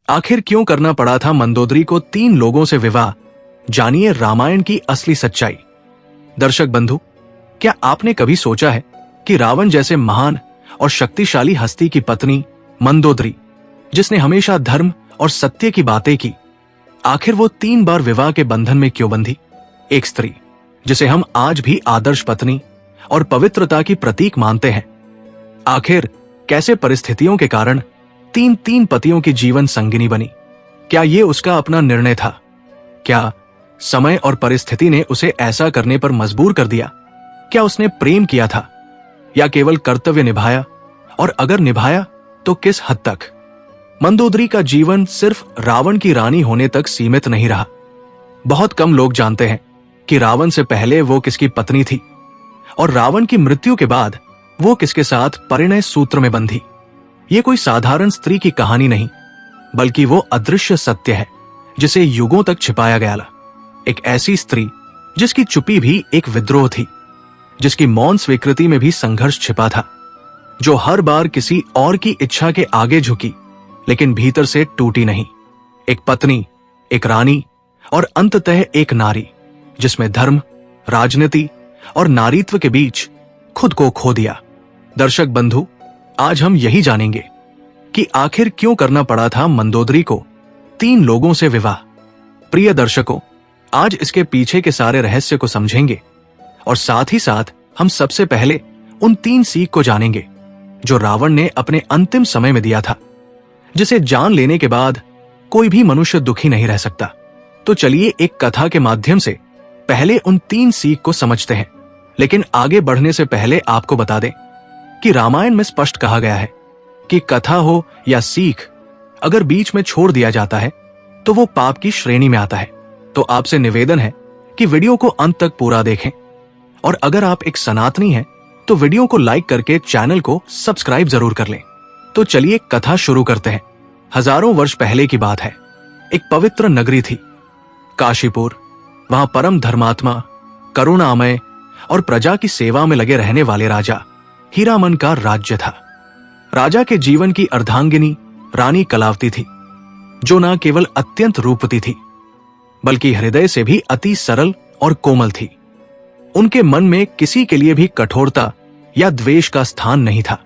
आखिर क्यों करना पड़ा था मंदोदरी को 3 लोगों से विवाह? जानिए रामायण की असली सच्चाई। दर्शक बंधु, क्या आपने कभी सोचा है कि रावण जैसे महान और शक्तिशाली हस्ती की पत्नी मंदोदरी, जिसने हमेशा धर्म और सत्य की बातें की, आखिर वो 3 बार विवाह के बंधन में क्यों बंधी? एक स्त्री जिसे हम आज भी आदर्श पत्नी और पवित्रता की प्रतीक मानते हैं, आखिर कैसे परिस्थितियों के कारण 3 पतियों की जीवन संगिनी बनी? क्या ये उसका अपना निर्णय था? क्या समय और परिस्थिति ने उसे ऐसा करने पर मजबूर कर दिया? क्या उसने प्रेम किया था या केवल कर्तव्य निभाया, और अगर निभाया तो किस हद तक? मंदोदरी का जीवन सिर्फ रावण की रानी होने तक सीमित नहीं रहा। बहुत कम लोग जानते हैं कि रावण से पहले वो किसकी पत्नी थी और रावण की मृत्यु के बाद वो किसके साथ परिणय सूत्र में बंधी। ये कोई साधारण स्त्री की कहानी नहीं, बल्कि वो अदृश्य सत्य है जिसे युगों तक छिपाया गया ला। एक ऐसी स्त्री जिसकी चुप्पी भी एक विद्रोह थी, जिसकी मौन स्वीकृति में भी संघर्ष छिपा था, जो हर बार किसी और की इच्छा के आगे झुकी लेकिन भीतर से टूटी नहीं। एक पत्नी, एक रानी और अंततः एक नारी, जिसमें धर्म, राजनीति और नारीत्व के बीच खुद को खो दिया। दर्शक बंधु, आज हम यही जानेंगे कि आखिर क्यों करना पड़ा था मंदोदरी को 3 लोगों से विवाह। प्रिय दर्शकों, आज इसके पीछे के सारे रहस्य को समझेंगे और साथ ही साथ हम सबसे पहले उन 3 सीख को जानेंगे जो रावण ने अपने अंतिम समय में दिया था, जिसे जान लेने के बाद कोई भी मनुष्य दुखी नहीं रह सकता। तो चलिए एक कथा के माध्यम से पहले उन 3 सीख को समझते हैं। लेकिन आगे बढ़ने से पहले आपको बता दें कि रामायण में स्पष्ट कहा गया है कि कथा हो या सीख, अगर बीच में छोड़ दिया जाता है तो वो पाप की श्रेणी में आता है। तो आपसे निवेदन है कि वीडियो को अंत तक पूरा देखें, और अगर आप एक सनातनी हैं तो वीडियो को लाइक करके चैनल को सब्सक्राइब जरूर कर लें। तो चलिए कथा शुरू करते हैं। हजारों वर्ष पहले की बात है। एक पवित्र नगरी थी, काशीपुर। वहां परम धर्मात्मा, करुणामय और प्रजा की सेवा में लगे रहने वाले राजा हीरामन का राज्य था। राजा के जीवन की अर्धांगिनी रानी कलावती थी, जो न केवल अत्यंत रूपवती थी बल्कि हृदय से भी अति सरल और कोमल थी। उनके मन में किसी के लिए भी कठोरता या द्वेष का स्थान नहीं था।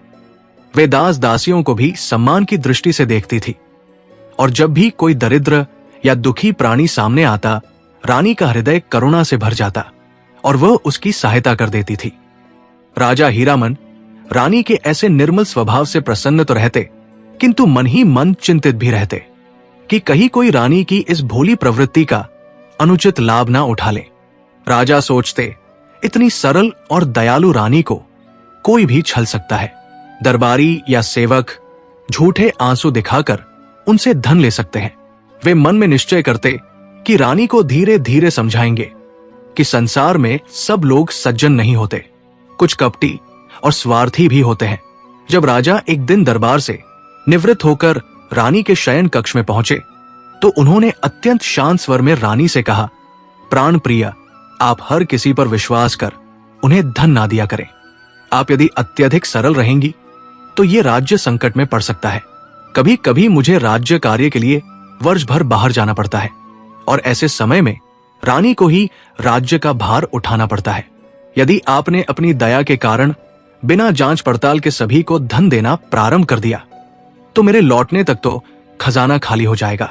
वे दास दासियों को भी सम्मान की दृष्टि से देखती थी, और जब भी कोई दरिद्र या दुखी प्राणी सामने आता, रानी का हृदय करुणा से भर जाता और वह उसकी सहायता कर देती थी। राजा हीरामन रानी के ऐसे निर्मल स्वभाव से प्रसन्न तो रहते, किंतु मन ही मन चिंतित भी रहते कि कहीं कोई रानी की इस भोली प्रवृत्ति का अनुचित लाभ ना उठा ले। राजा सोचते, इतनी सरल और दयालु रानी को कोई भी छल सकता है। दरबारी या सेवक झूठे आंसू दिखाकर उनसे धन ले सकते हैं। वे मन में निश्चय करते कि रानी को धीरे धीरे समझाएंगे कि संसार में सब लोग सज्जन नहीं होते, कुछ कपटी और स्वार्थी भी होते हैं। जब राजा एक दिन दरबार से निवृत्त होकर रानी के शयन कक्ष में पहुंचे तो उन्होंने अत्यंत शांत स्वर में रानी से कहा, प्राण प्रिया, आप हर किसी पर विश्वास कर उन्हें धन ना दिया करें। आप यदि अत्यधिक सरल रहेंगी तो ये राज्य संकट में पड़ सकता है। कभी कभी मुझे राज्य कार्य के लिए वर्ष भर बाहर जाना पड़ता है, और ऐसे समय में रानी को ही राज्य का भार उठाना पड़ता है। यदि आपने अपनी दया के कारण बिना जांच पड़ताल के सभी को धन देना प्रारंभ कर दिया तो मेरे लौटने तक तो खजाना खाली हो जाएगा।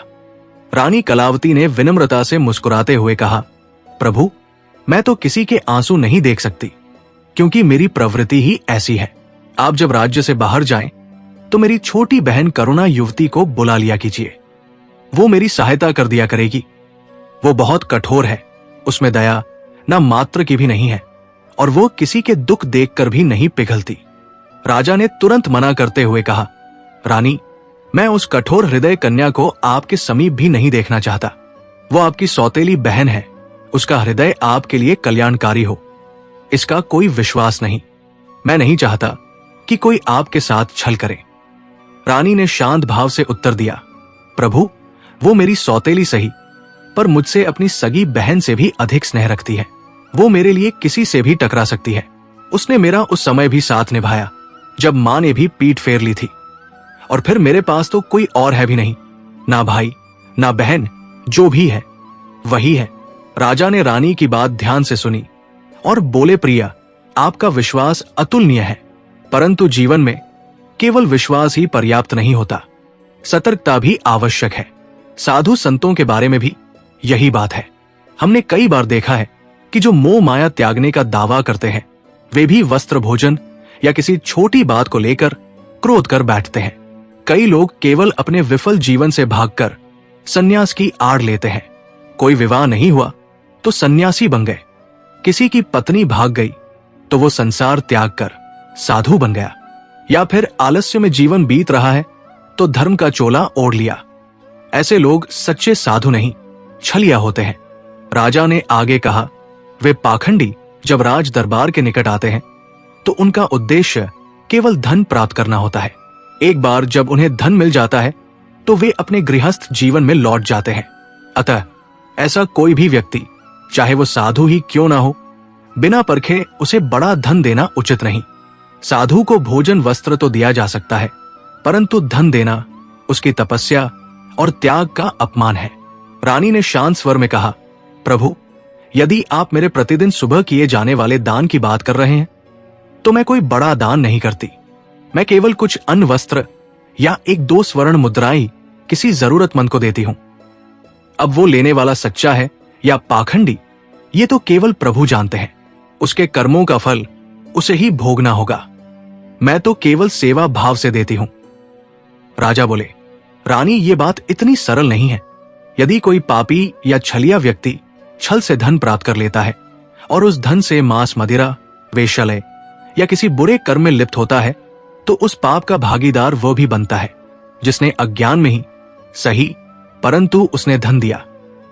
रानी कलावती ने विनम्रता से मुस्कुराते हुए कहा, प्रभु, मैं तो किसी के आंसू नहीं देख सकती, क्योंकि मेरी प्रवृत्ति ही ऐसी है। आप जब राज्य से बाहर जाएं तो मेरी छोटी बहन करुणा युवती को बुला लिया कीजिए, वो मेरी सहायता कर दिया करेगी। वो बहुत कठोर है, उसमें दया न मात्र की भी नहीं है, और वो किसी के दुख देखकर भी नहीं पिघलती। राजा ने तुरंत मना करते हुए कहा, रानी, मैं उस कठोर हृदय कन्या को आपके समीप भी नहीं देखना चाहता। वो आपकी सौतेली बहन है, उसका हृदय आपके लिए कल्याणकारी हो, इसका कोई विश्वास नहीं। मैं नहीं चाहता कि कोई आपके साथ छल करे। रानी ने शांत भाव से उत्तर दिया, प्रभु, वो मेरी सौतेली सही, पर मुझसे अपनी सगी बहन से भी अधिक स्नेह रखती है। वो मेरे लिए किसी से भी टकरा सकती है। उसने मेरा उस समय भी साथ निभाया जब मां ने भी पीठ फेर ली थी, और फिर मेरे पास तो कोई और है भी नहीं। ना भाई ना बहन, जो भी है वही है। राजा ने रानी की बात ध्यान से सुनी और बोले, प्रिया, आपका विश्वास अतुलनीय है, परंतु जीवन में केवल विश्वास ही पर्याप्त नहीं होता, सतर्कता भी आवश्यक है। साधु संतों के बारे में भी यही बात है। हमने कई बार देखा है कि जो मोह माया त्यागने का दावा करते हैं, वे भी वस्त्र, भोजन या किसी छोटी बात को लेकर क्रोध कर बैठते हैं। कई लोग केवल अपने विफल जीवन से भागकर सन्यास की आड़ लेते हैं। कोई विवाह नहीं हुआ तो सन्यासी बन गए, किसी की पत्नी भाग गई तो वो संसार त्याग कर साधु बन गया, या फिर आलस्य में जीवन बीत रहा है तो धर्म का चोला ओढ़ लिया। ऐसे लोग सच्चे साधु नहीं, छलिया होते हैं। राजा ने आगे कहा, वे पाखंडी जब राज दरबार के निकट आते हैं तो उनका उद्देश्य केवल धन प्राप्त करना होता है। एक बार जब उन्हें धन मिल जाता है तो वे अपने गृहस्थ जीवन में लौट जाते हैं। अतः ऐसा कोई भी व्यक्ति, चाहे वो साधु ही क्यों ना हो, बिना परखे उसे बड़ा धन देना उचित नहीं। साधु को भोजन वस्त्र तो दिया जा सकता है, परंतु धन देना उसकी तपस्या और त्याग का अपमान है। रानी ने शांत स्वर में कहा, प्रभु, यदि आप मेरे प्रतिदिन सुबह किए जाने वाले दान की बात कर रहे हैं तो मैं कोई बड़ा दान नहीं करती। मैं केवल कुछ अन्न, वस्त्र या 1-2 स्वर्ण मुद्राएं किसी जरूरतमंद को देती हूं। अब वो लेने वाला सच्चा है या पाखंडी, ये तो केवल प्रभु जानते हैं। उसके कर्मों का फल उसे ही भोगना होगा। मैं तो केवल सेवा भाव से देती हूं। राजा बोले, रानी, ये बात इतनी सरल नहीं है। यदि कोई पापी या छलिया व्यक्ति छल से धन प्राप्त कर लेता है और उस धन से मांस, मदिरा, वेश्यालय या किसी बुरे कर्म में लिप्त होता है तो उस पाप का भागीदार वो भी बनता है जिसने अज्ञान में ही सही, परंतु उसने धन दिया।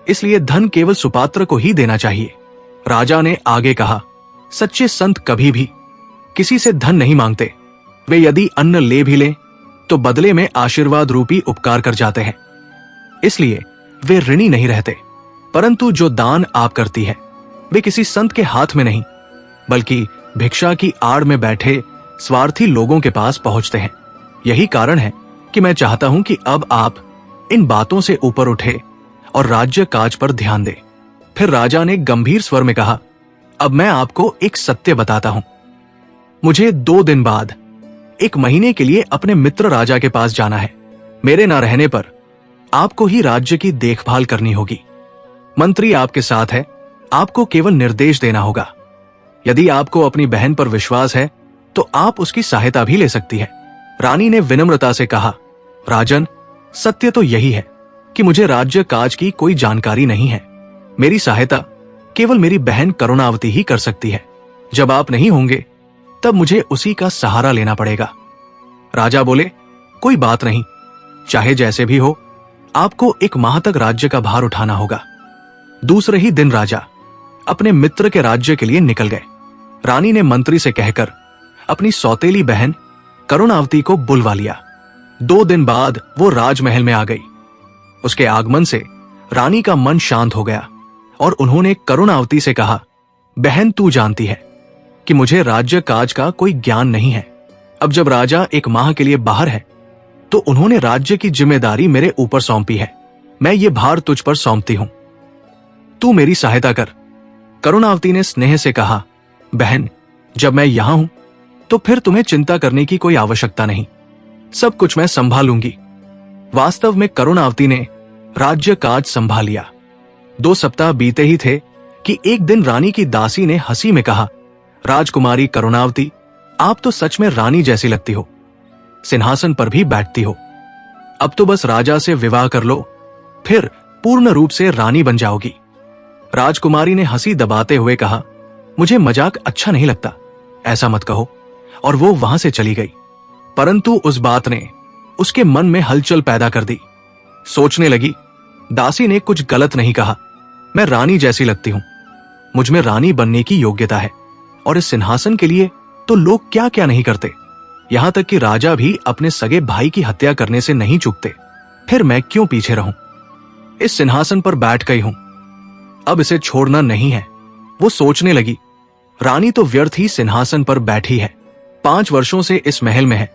इसलिए धन केवल सुपात्र को ही देना चाहिए। राजा ने आगे कहा, सच्चे संत कभी भी किसी से धन नहीं मांगते। वे यदि अन्न ले भी लें तो बदले में आशीर्वाद रूपी उपकार कर जाते हैं, इसलिए वे ऋणी नहीं रहते। परंतु जो दान आप करती है वे किसी संत के हाथ में नहीं, बल्कि भिक्षा की आड़ में बैठे स्वार्थी लोगों के पास पहुंचते हैं। यही कारण है कि मैं चाहता हूं कि अब आप इन बातों से ऊपर उठे और राज्य काज पर ध्यान दें। फिर राजा ने गंभीर स्वर में कहा, अब मैं आपको एक सत्य बताता हूं। मुझे 2 दिन बाद 1 महीने के लिए अपने मित्र राजा के पास जाना है। मेरे न रहने पर आपको ही राज्य की देखभाल करनी होगी। मंत्री आपके साथ है, आपको केवल निर्देश देना होगा। यदि आपको अपनी बहन पर विश्वास है तो आप उसकी सहायता भी ले सकती है। रानी ने विनम्रता से कहा, राजन, सत्य तो यही है कि मुझे राज्य काज की कोई जानकारी नहीं है। मेरी सहायता केवल मेरी बहन करुणावती ही कर सकती है। जब आप नहीं होंगे तब मुझे उसी का सहारा लेना पड़ेगा। राजा बोले, कोई बात नहीं, चाहे जैसे भी हो, आपको 1 माह तक राज्य का भार उठाना होगा। दूसरे ही दिन राजा अपने मित्र के राज्य के लिए निकल गए। रानी ने मंत्री से कहकर अपनी सौतेली बहन करुणावती को बुलवा लिया। 2 दिन बाद वो राजमहल में आ गई। उसके आगमन से रानी का मन शांत हो गया और उन्होंने करुणावती से कहा, बहन, तू जानती है कि मुझे राज्य काज का कोई ज्ञान नहीं है। अब जब राजा 1 माह के लिए बाहर है तो उन्होंने राज्य की जिम्मेदारी मेरे ऊपर सौंपी है। मैं ये भार तुझ पर सौंपती हूं, तू मेरी सहायता कर। करुणावती ने स्नेह से कहा, बहन, जब मैं यहां हूं तो फिर तुम्हें चिंता करने की कोई आवश्यकता नहीं, सब कुछ मैं संभालूंगी। वास्तव में करुणावती ने राज्य काज संभाल लिया। 2 सप्ताह बीते ही थे कि एक दिन रानी की दासी ने हंसी में कहा, राजकुमारी करुणावती, आप तो सच में रानी जैसी लगती हो, सिंहासन पर भी बैठती हो। अब तो बस राजा से विवाह कर लो, फिर पूर्ण रूप से रानी बन जाओगी। राजकुमारी ने हंसी दबाते हुए कहा, मुझे मजाक अच्छा नहीं लगता, ऐसा मत कहो, और वो वहां से चली गई। परंतु उस बात ने उसके मन में हलचल पैदा कर दी। सोचने लगी, दासी ने कुछ गलत नहीं कहा, मैं रानी जैसी लगती हूं, मुझ में रानी बनने की योग्यता है, और इस सिंहासन के लिए तो लोग क्या क्या नहीं करते, यहां तक कि राजा भी अपने सगे भाई की हत्या करने से नहीं चूकते। फिर मैं क्यों पीछे रहूं? इस सिंहासन पर बैठ गई हूं, अब इसे छोड़ना नहीं है। वो सोचने लगी, रानी तो व्यर्थ ही सिंहासन पर बैठी है, 5 वर्षों से इस महल में है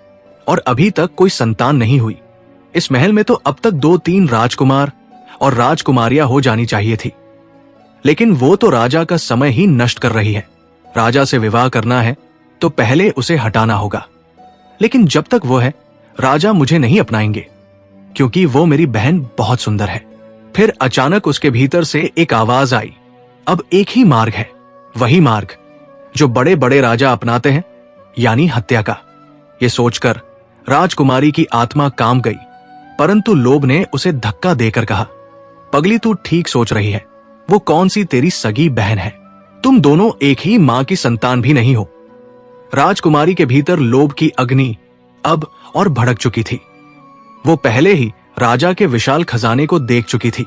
और अभी तक कोई संतान नहीं हुई। इस महल में तो अब तक 2-3 राजकुमार और राजकुमारियां हो जानी चाहिए थी, लेकिन वो तो राजा का समय ही नष्ट कर रही है। राजा से विवाह करना है तो पहले उसे हटाना होगा, लेकिन जब तक वो है राजा मुझे नहीं अपनाएंगे, क्योंकि वो मेरी बहन बहुत सुंदर है। फिर अचानक उसके भीतर से एक आवाज आई, अब एक ही मार्ग है, वही मार्ग जो बड़े बड़े राजा अपनाते हैं, यानी हत्या का। ये सोचकर राजकुमारी की आत्मा काम गई, परंतु लोभ ने उसे धक्का देकर कहा, पगली तू ठीक सोच रही है, वो कौन सी तेरी सगी बहन है, तुम दोनों एक ही मां की संतान भी नहीं हो। राजकुमारी के भीतर लोभ की अग्नि अब और भड़क चुकी थी। वो पहले ही राजा के विशाल खजाने को देख चुकी थी,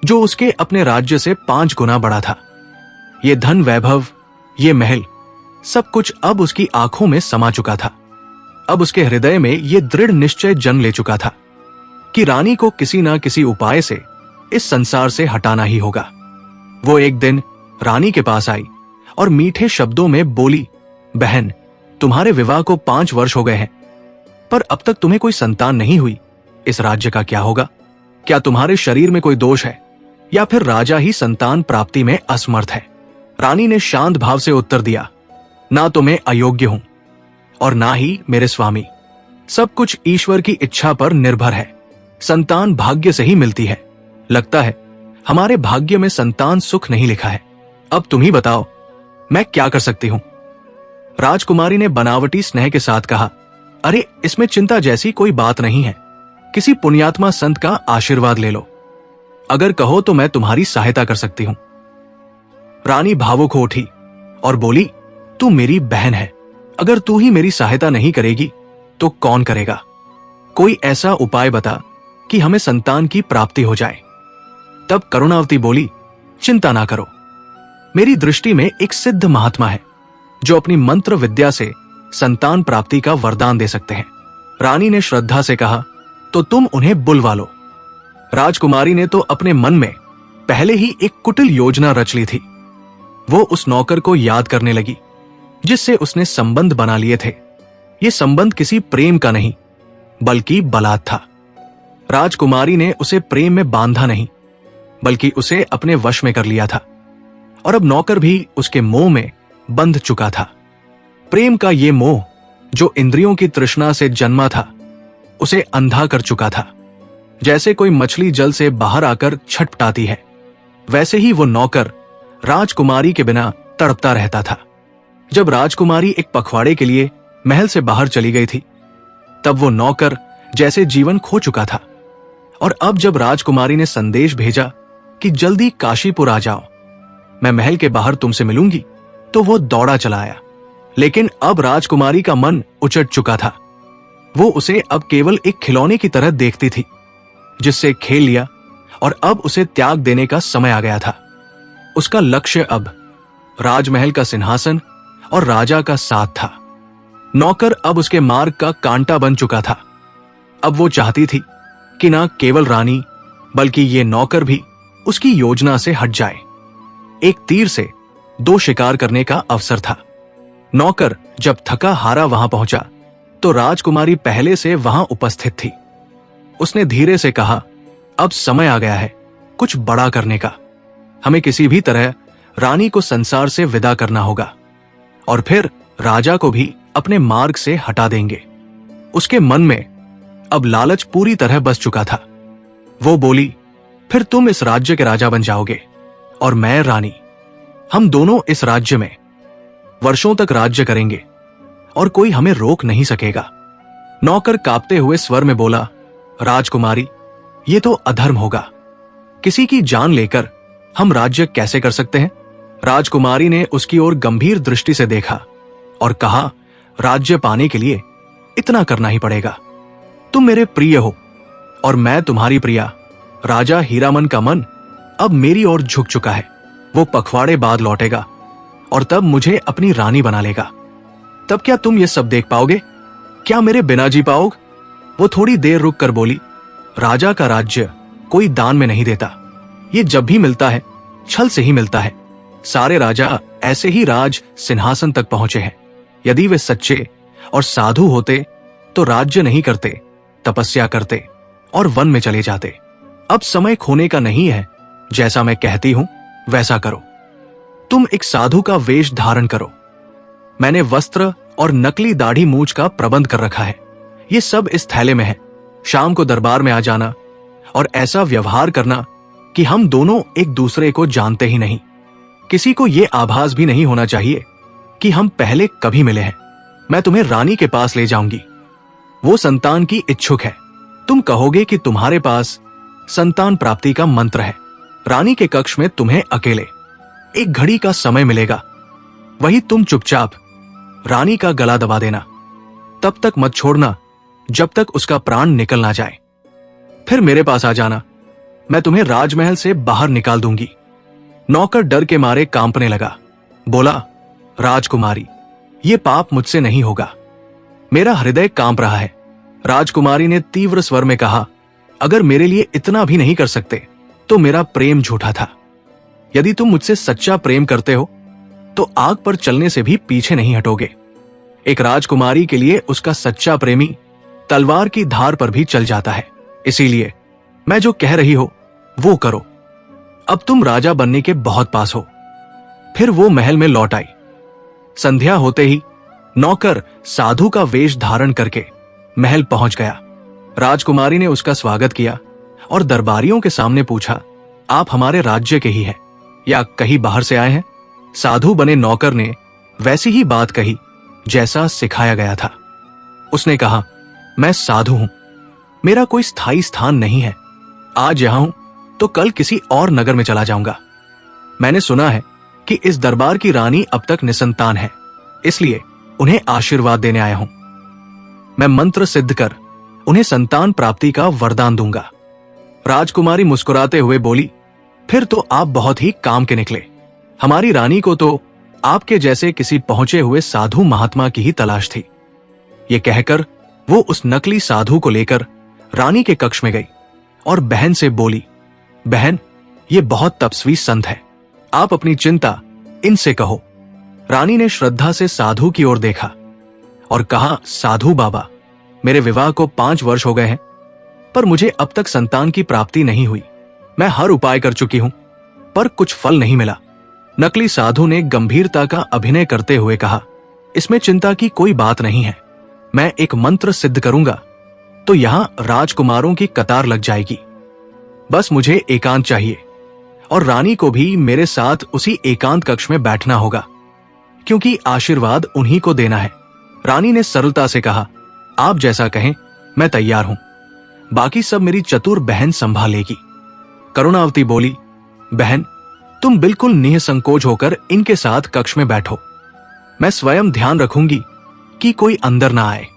जो उसके अपने राज्य से 5 गुना बड़ा था। ये धन वैभव, ये महल, सब कुछ अब उसकी आंखों में समा चुका था। अब उसके हृदय में ये दृढ़ निश्चय जन्म ले चुका था कि रानी को किसी ना किसी उपाय से इस संसार से हटाना ही होगा। वो एक दिन रानी के पास आई और मीठे शब्दों में बोली, बहन, तुम्हारे विवाह को 5 वर्ष हो गए हैं, पर अब तक तुम्हें कोई संतान नहीं हुई। इस राज्य का क्या होगा? क्या तुम्हारे शरीर में कोई दोष है, या फिर राजा ही संतान प्राप्ति में असमर्थ है? रानी ने शांत भाव से उत्तर दिया, ना तो मैं अयोग्य हूं और ना ही मेरे स्वामी। सब कुछ ईश्वर की इच्छा पर निर्भर है। संतान भाग्य से ही मिलती है। लगता है हमारे भाग्य में संतान सुख नहीं लिखा है। अब तुम ही बताओ, मैं क्या कर सकती हूं? राजकुमारी ने बनावटी स्नेह के साथ कहा, अरे इसमें चिंता जैसी कोई बात नहीं है, किसी पुण्यात्मा संत का आशीर्वाद ले लो। अगर कहो तो मैं तुम्हारी सहायता कर सकती हूं। रानी भावुक हो उठी और बोली, तू मेरी बहन है, अगर तू ही मेरी सहायता नहीं करेगी तो कौन करेगा? कोई ऐसा उपाय बता कि हमें संतान की प्राप्ति हो जाए। तब करुणावती बोली, चिंता ना करो, मेरी दृष्टि में एक सिद्ध महात्मा है जो अपनी मंत्र विद्या से संतान प्राप्ति का वरदान दे सकते हैं। रानी ने श्रद्धा से कहा, तो तुम उन्हें बुलवा लो। राजकुमारी ने तो अपने मन में पहले ही एक कुटिल योजना रच ली थी। वो उस नौकर को याद करने लगी जिससे उसने संबंध बना लिए थे। ये संबंध किसी प्रेम का नहीं बल्कि बलात् था। राजकुमारी ने उसे प्रेम में बांधा नहीं बल्कि उसे अपने वश में कर लिया था, और अब नौकर भी उसके मोह में बंध चुका था। प्रेम का ये मोह जो इंद्रियों की तृष्णा से जन्मा था, उसे अंधा कर चुका था। जैसे कोई मछली जल से बाहर आकर छटपटाती है, वैसे ही वो नौकर राजकुमारी के बिना तड़पता रहता था। जब राजकुमारी एक पखवाड़े के लिए महल से बाहर चली गई थी, तब वो नौकर जैसे जीवन खो चुका था। और अब जब राजकुमारी ने संदेश भेजा कि जल्दी काशीपुर आ जाओ, मैं महल के बाहर तुमसे मिलूंगी, तो वो दौड़ा चला आया। लेकिन अब राजकुमारी का मन उचट चुका था। वो उसे अब केवल एक खिलौने की तरह देखती थी, जिससे खेल लिया, और अब उसे त्याग देने का समय आ गया था। उसका लक्ष्य अब राजमहल का सिंहासन और राजा का साथ था। नौकर अब उसके मार्ग का कांटा बन चुका था। अब वो चाहती थी कि ना केवल रानी बल्कि ये नौकर भी उसकी योजना से हट जाए। एक तीर से 2 शिकार करने का अवसर था। नौकर जब थका हारा वहां पहुंचा तो राजकुमारी पहले से वहां उपस्थित थी। उसने धीरे से कहा, अब समय आ गया है कुछ बड़ा करने का। हमें किसी भी तरह रानी को संसार से विदा करना होगा, और फिर राजा को भी अपने मार्ग से हटा देंगे। उसके मन में अब लालच पूरी तरह बस चुका था। वो बोली, फिर तुम इस राज्य के राजा बन जाओगे और मैं रानी। हम दोनों इस राज्य में वर्षों तक राज्य करेंगे और कोई हमें रोक नहीं सकेगा। नौकर कांपते हुए स्वर में बोला, राजकुमारी, ये तो अधर्म होगा। किसी की जान लेकर हम राज्य कैसे कर सकते हैं? राजकुमारी ने उसकी ओर गंभीर दृष्टि से देखा और कहा, राज्य पाने के लिए इतना करना ही पड़ेगा। तुम मेरे प्रिय हो और मैं तुम्हारी प्रिया। राजा हीरामन का मन अब मेरी ओर झुक चुका है। वो पखवाड़े बाद लौटेगा और तब मुझे अपनी रानी बना लेगा। तब क्या तुम ये सब देख पाओगे? क्या मेरे बिना जी पाओगे? वो थोड़ी देर रुक कर बोली, राजा का राज्य कोई दान में नहीं देता। ये जब भी मिलता है छल से ही मिलता है। सारे राजा ऐसे ही राज सिंहासन तक पहुंचे हैं। यदि वे सच्चे और साधु होते तो राज्य नहीं करते, तपस्या करते। और वन में चले जाते। अब समय खोने का नहीं है, जैसा मैं कहती हूं वैसा करो। तुम एक साधु का वेश धारण करो। मैंने वस्त्र और नकली दाढ़ी मूछ का प्रबंध कर रखा है। ये सब इस थैले में है। शाम को दरबार में आ जाना और ऐसा व्यवहार करना कि हम दोनों एक दूसरे को जानते ही नहीं। किसी को यह आभास भी नहीं होना चाहिए कि हम पहले कभी मिले हैं। मैं तुम्हें रानी के पास ले जाऊंगी। वो संतान की इच्छुक है। तुम कहोगे कि तुम्हारे पास संतान प्राप्ति का मंत्र है। रानी के कक्ष में तुम्हें अकेले एक घड़ी का समय मिलेगा। वही तुम चुपचाप रानी का गला दबा देना। तब तक मत छोड़ना जब तक उसका प्राण निकल ना जाए। फिर मेरे पास आ जाना। मैं तुम्हें राजमहल से बाहर निकाल दूंगी। नौकर डर के मारे कांपने लगा। बोला, राजकुमारी, ये पाप मुझसे नहीं होगा। मेरा हृदय कांप रहा है। राजकुमारी ने तीव्र स्वर में कहा, अगर मेरे लिए इतना भी नहीं कर सकते तो मेरा प्रेम झूठा था। यदि तुम मुझसे सच्चा प्रेम करते हो तो आग पर चलने से भी पीछे नहीं हटोगे। एक राजकुमारी के लिए उसका सच्चा प्रेमी तलवार की धार पर भी चल जाता है। इसीलिए मैं जो कह रही हो वो करो। अब तुम राजा बनने के बहुत पास हो। फिर वो महल में लौट आई। संध्या होते ही नौकर साधु का वेश धारण करके महल पहुंच गया। राजकुमारी ने उसका स्वागत किया और दरबारियों के सामने पूछा, आप हमारे राज्य के ही हैं या कहीं बाहर से आए हैं? साधु बने नौकर ने वैसी ही बात कही जैसा सिखाया गया था। उसने कहा, मैं साधु हूं। मेरा कोई स्थायी स्थान नहीं है। आज यहां हूं तो कल किसी और नगर में चला जाऊंगा। मैंने सुना है कि इस दरबार की रानी अब तक निसंतान है, इसलिए उन्हें आशीर्वाद देने आया हूं। मैं मंत्र सिद्ध कर उन्हें संतान प्राप्ति का वरदान दूंगा। राजकुमारी मुस्कुराते हुए बोली, फिर तो आप बहुत ही काम के निकले। हमारी रानी को तो आपके जैसे किसी पहुंचे हुए साधु महात्मा की ही तलाश थी। ये कहकर वो उस नकली साधु को लेकर रानी के कक्ष में गई और बहन से बोली, बहन, ये बहुत तपस्वी संत है, आप अपनी चिंता इनसे कहो। रानी ने श्रद्धा से साधु की ओर देखा और कहा, साधु बाबा, मेरे विवाह को 5 वर्ष हो गए हैं, पर मुझे अब तक संतान की प्राप्ति नहीं हुई। मैं हर उपाय कर चुकी हूं, पर कुछ फल नहीं मिला। नकली साधु ने गंभीरता का अभिनय करते हुए कहा, इसमें चिंता की कोई बात नहीं है। मैं एक मंत्र सिद्ध करूंगा तो यहां राजकुमारों की कतार लग जाएगी। बस मुझे एकांत चाहिए और रानी को भी मेरे साथ उसी एकांत कक्ष में बैठना होगा, क्योंकि आशीर्वाद उन्हीं को देना है। रानी ने सरलता से कहा, आप जैसा कहें, मैं तैयार हूं। बाकी सब मेरी चतुर बहन संभाल लेगी। करुणावती बोली, बहन, तुम बिल्कुल निःसंकोच होकर इनके साथ कक्ष में बैठो। मैं स्वयं ध्यान रखूंगी कि कोई अंदर ना आए।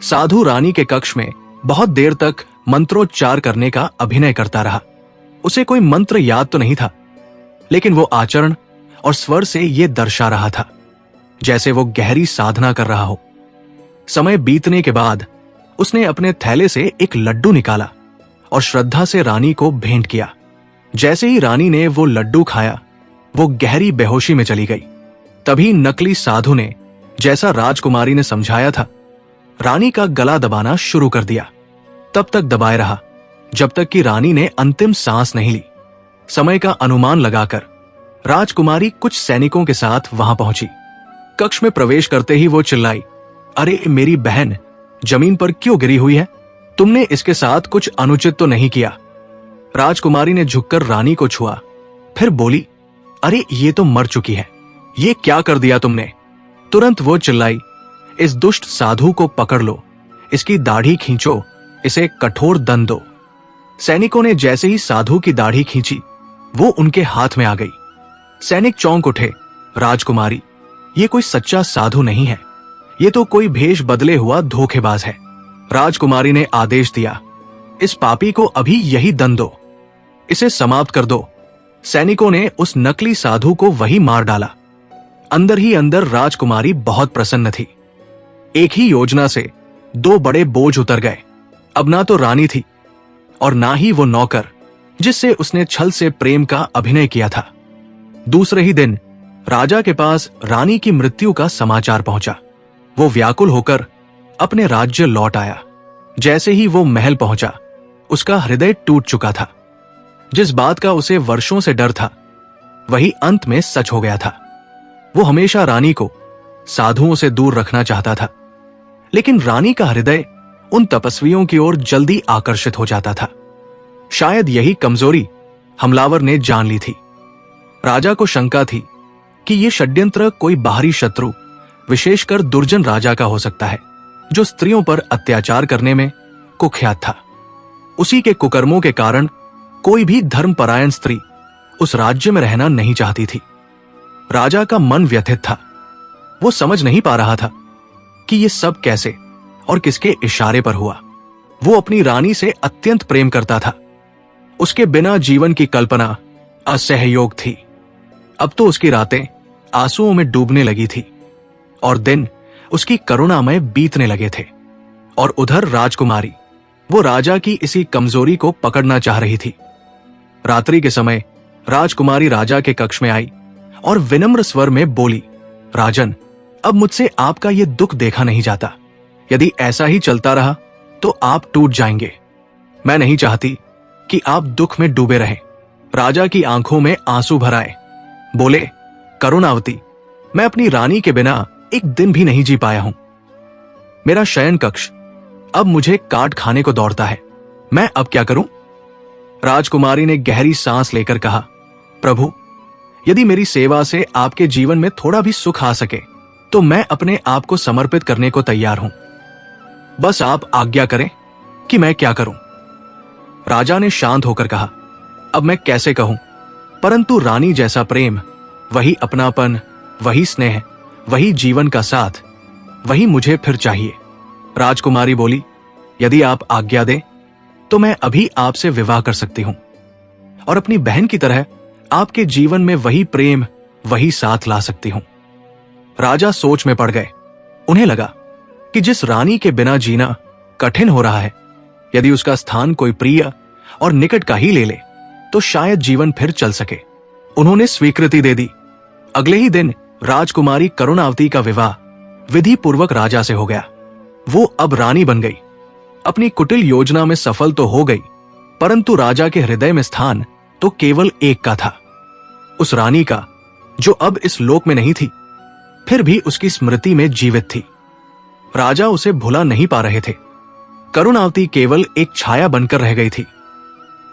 साधु रानी के कक्ष में बहुत देर तक मंत्रोच्चार करने का अभिनय करता रहा। उसे कोई मंत्र याद तो नहीं था, लेकिन वो आचरण और स्वर से ये दर्शा रहा था जैसे वो गहरी साधना कर रहा हो। समय बीतने के बाद उसने अपने थैले से एक लड्डू निकाला और श्रद्धा से रानी को भेंट किया। जैसे ही रानी ने वो लड्डू खाया, वो गहरी बेहोशी में चली गई। तभी नकली साधु ने, जैसा राजकुमारी ने समझाया था, रानी का गला दबाना शुरू कर दिया। तब तक दबाए रहा जब तक कि रानी ने अंतिम सांस नहीं ली। समय का अनुमान लगाकर राजकुमारी कुछ सैनिकों के साथ वहां पहुंची। कक्ष में प्रवेश करते ही वो चिल्लाई, अरे मेरी बहन जमीन पर क्यों गिरी हुई है? तुमने इसके साथ कुछ अनुचित तो नहीं किया? राजकुमारी ने झुककर रानी को छुआ, फिर बोली, अरे ये तो मर चुकी है, ये क्या कर दिया तुमने? तुरंत वो चिल्लाई, इस दुष्ट साधु को पकड़ लो, इसकी दाढ़ी खींचो, इसे कठोर दंड दो। सैनिकों ने जैसे ही साधु की दाढ़ी खींची, वो उनके हाथ में आ गई। सैनिक चौंक उठे, राजकुमारी, ये कोई सच्चा साधु नहीं है, ये तो कोई भेष बदले हुआ धोखेबाज है। राजकुमारी ने आदेश दिया, इस पापी को अभी यही दंड दो, इसे समाप्त कर दो। सैनिकों ने उस नकली साधु को वही मार डाला। अंदर ही अंदर राजकुमारी बहुत प्रसन्न थी। एक ही योजना से 2 बड़े बोझ उतर गए। अब ना तो रानी थी और ना ही वो नौकर जिससे उसने छल से प्रेम का अभिनय किया था। दूसरे ही दिन राजा के पास रानी की मृत्यु का समाचार पहुंचा। वो व्याकुल होकर अपने राज्य लौट आया। जैसे ही वो महल पहुंचा, उसका हृदय टूट चुका था। जिस बात का उसे वर्षों से डर था, वही अंत में सच हो गया था। वो हमेशा रानी को साधुओं से दूर रखना चाहता था, लेकिन रानी का हृदय उन तपस्वियों की ओर जल्दी आकर्षित हो जाता था। शायद यही कमजोरी हमलावर ने जान ली थी। राजा को शंका थी कि यह षड्यंत्र कोई बाहरी शत्रु, विशेषकर दुर्जन राजा का हो सकता है, जो स्त्रियों पर अत्याचार करने में कुख्यात था। उसी के कुकर्मों के कारण कोई भी धर्मपरायण स्त्री उस राज्य में रहना नहीं चाहती थी। राजा का मन व्यथित था। वो समझ नहीं पा रहा था कि ये सब कैसे और किसके इशारे पर हुआ। वो अपनी रानी से अत्यंत प्रेम करता था। उसके बिना जीवन की कल्पना असहयोग थी। अब तो उसकी रातें आंसुओं में डूबने लगी थी और दिन उसकी करुणा में बीतने लगे थे। और उधर राजकुमारी, वो राजा की इसी कमजोरी को पकड़ना चाह रही थी। रात्रि के समय राजकुमारी राजा के कक्ष में आई और विनम्र स्वर में बोली, राजन, अब मुझसे आपका ये दुख देखा नहीं जाता। यदि ऐसा ही चलता रहा तो आप टूट जाएंगे। मैं नहीं चाहती कि आप दुख में डूबे रहें। राजा की आंखों में आंसू भर आए। बोले, करुणावती, मैं अपनी रानी के बिना एक दिन भी नहीं जी पाया हूं। मेरा शयन कक्ष अब मुझे काट खाने को दौड़ता है। मैं अब क्या करूं? राजकुमारी ने गहरी सांस लेकर कहा, प्रभु, यदि मेरी सेवा से आपके जीवन में थोड़ा भी सुख आ सके तो मैं अपने आप को समर्पित करने को तैयार हूं। बस आप आज्ञा करें कि मैं क्या करूं। राजा ने शांत होकर कहा, अब मैं कैसे कहूं, परंतु रानी जैसा प्रेम, वही अपनापन, वही स्नेह, वही जीवन का साथ, वही मुझे फिर चाहिए। राजकुमारी बोली, यदि आप आज्ञा दें तो मैं अभी आपसे विवाह कर सकती हूं और अपनी बहन की तरह आपके जीवन में वही प्रेम, वही साथ ला सकती हूं। राजा सोच में पड़ गए। उन्हें लगा कि जिस रानी के बिना जीना कठिन हो रहा है, यदि उसका स्थान कोई प्रिय और निकट का ही ले ले तो शायद जीवन फिर चल सके। उन्होंने स्वीकृति दे दी। अगले ही दिन राजकुमारी करुणावती का विवाह विधि पूर्वक राजा से हो गया। वो अब रानी बन गई। अपनी कुटिल योजना में सफल तो हो गई, परंतु राजा के हृदय में स्थान तो केवल एक का था, उस रानी का जो अब इस लोक में नहीं थी, फिर भी उसकी स्मृति में जीवित थी। राजा उसे भुला नहीं पा रहे थे। करुणावती केवल एक छाया बनकर रह गई थी।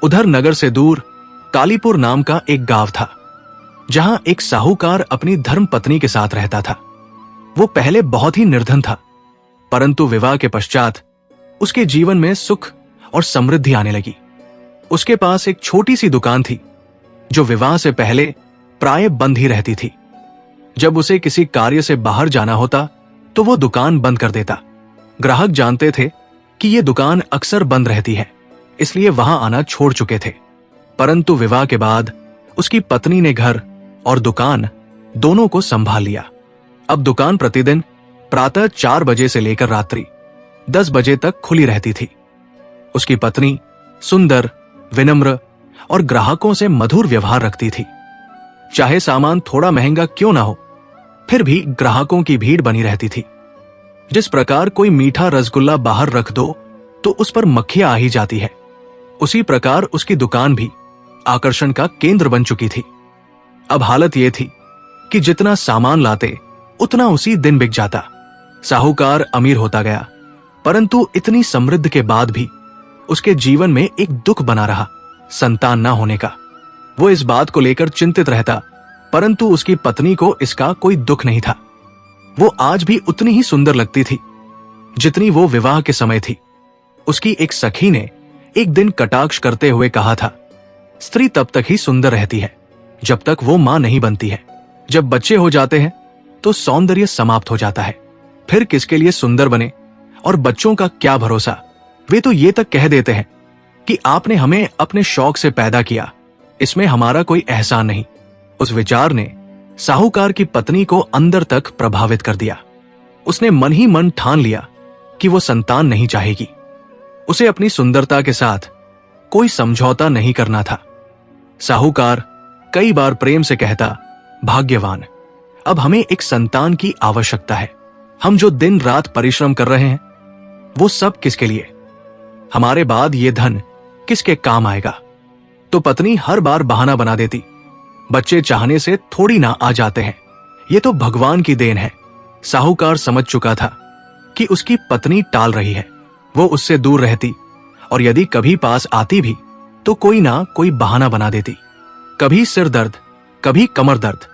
उधर नगर से दूर कालीपुर नाम का एक गांव था, जहां एक साहूकार अपनी धर्मपत्नी के साथ रहता था। वो पहले बहुत ही निर्धन था, परंतु विवाह के पश्चात उसके जीवन में सुख और समृद्धि आने लगी। उसके पास एक छोटी सी दुकान थी, जो विवाह से पहले प्राय बंद ही रहती थी। जब उसे किसी कार्य से बाहर जाना होता तो वो दुकान बंद कर देता। ग्राहक जानते थे कि ये दुकान अक्सर बंद रहती है, इसलिए वहां आना छोड़ चुके थे। परंतु विवाह के बाद उसकी पत्नी ने घर और दुकान दोनों को संभाल लिया। अब दुकान प्रतिदिन प्रातः 4 बजे से लेकर रात्रि 10 बजे तक खुली रहती थी। उसकी पत्नी सुंदर, विनम्र और ग्राहकों से मधुर व्यवहार रखती थी। चाहे सामान थोड़ा महंगा क्यों ना हो, फिर भी ग्राहकों की भीड़ बनी रहती थी। जिस प्रकार कोई मीठा रसगुल्ला बाहर रख दो तो उस पर मक्खियां आ ही जाती है, उसी प्रकार उसकी दुकान भी आकर्षण का केंद्र बन चुकी थी। अब हालत यह थी कि जितना सामान लाते उतना उसी दिन बिक जाता। साहूकार अमीर होता गया, परंतु इतनी समृद्धि के बाद भी उसके जीवन में एक दुख बना रहा, संतान ना होने का। वो इस बात को लेकर चिंतित रहता, परंतु उसकी पत्नी को इसका कोई दुख नहीं था। वो आज भी उतनी ही सुंदर लगती थी जितनी वो विवाह के समय थी। उसकी एक सखी ने एक दिन कटाक्ष करते हुए कहा था, स्त्री तब तक ही सुंदर रहती है जब तक वो मां नहीं बनती है। जब बच्चे हो जाते हैं तो सौंदर्य समाप्त हो जाता है। फिर किसके लिए सुंदर बने और बच्चों का क्या भरोसा। वे तो ये तक कह देते हैं कि आपने हमें अपने शौक से पैदा किया, इसमें हमारा कोई एहसान नहीं। उस विचार ने साहूकार की पत्नी को अंदर तक प्रभावित कर दिया। उसने मन ही मन ठान लिया कि वो संतान नहीं चाहेगी। उसे अपनी सुंदरता के साथ कोई समझौता नहीं करना था। साहूकार कई बार प्रेम से कहता, भाग्यवान, अब हमें एक संतान की आवश्यकता है। हम जो दिन रात परिश्रम कर रहे हैं वो सब किसके लिए? हमारे बाद ये धन किसके काम आएगा। तो पत्नी हर बार बहाना बना देती, बच्चे चाहने से थोड़ी ना आ जाते हैं, ये तो भगवान की देन है। साहूकार समझ चुका था कि उसकी पत्नी टाल रही है। वो उससे दूर रहती और यदि कभी पास आती भी तो कोई ना कोई बहाना बना देती, कभी सिर दर्द, कभी कमर दर्द।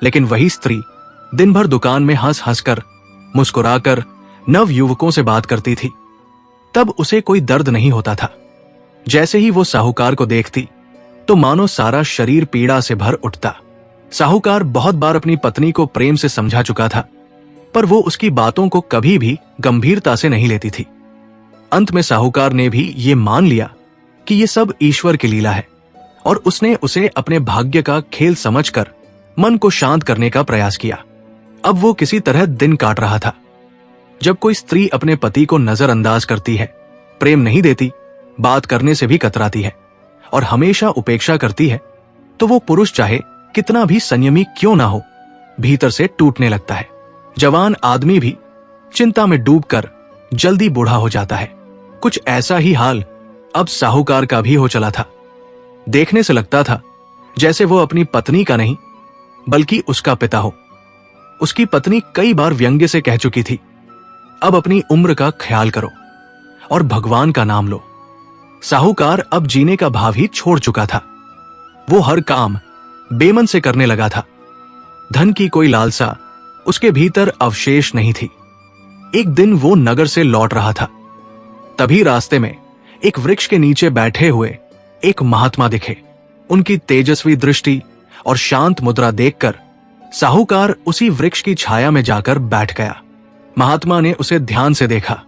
लेकिन वही स्त्री दिन भर दुकान में हंस हंसकर, मुस्कुराकर नव युवकों से बात करती थी। तब उसे कोई दर्द नहीं होता था। जैसे ही वो साहूकार को देखती तो मानो सारा शरीर पीड़ा से भर उठता। साहूकार बहुत बार अपनी पत्नी को प्रेम से समझा चुका था, पर वो उसकी बातों को कभी भी गंभीरता से नहीं लेती थी। अंत में साहूकार ने भी ये मान लिया कि ये सब ईश्वर की लीला है और उसने उसे अपने भाग्य का खेल समझकर मन को शांत करने का प्रयास किया। अब वो किसी तरह दिन काट रहा था। जब कोई स्त्री अपने पति को नजरअंदाज करती है, प्रेम नहीं देती, बात करने से भी कतराती है और हमेशा उपेक्षा करती है, तो वो पुरुष चाहे कितना भी संयमी क्यों ना हो, भीतर से टूटने लगता है। जवान आदमी भी चिंता में डूबकर जल्दी बूढ़ा हो जाता है। कुछ ऐसा ही हाल अब साहूकार का भी हो चला था। देखने से लगता था जैसे वो अपनी पत्नी का नहीं बल्कि उसका पिता हो। उसकी पत्नी कई बार व्यंग्य से कह चुकी थी, अब अपनी उम्र का ख्याल करो और भगवान का नाम लो। साहूकार अब जीने का भाव ही छोड़ चुका था। वो हर काम बेमन से करने लगा था। धन की कोई लालसा उसके भीतर अवशेष नहीं थी। एक दिन वो नगर से लौट रहा था, तभी रास्ते में एक वृक्ष के नीचे बैठे हुए एक महात्मा दिखे। उनकी तेजस्वी दृष्टि और शांत मुद्रा देखकर साहूकार उसी वृक्ष की छाया में जाकर बैठ गया। महात्मा ने उसे ध्यान से देखा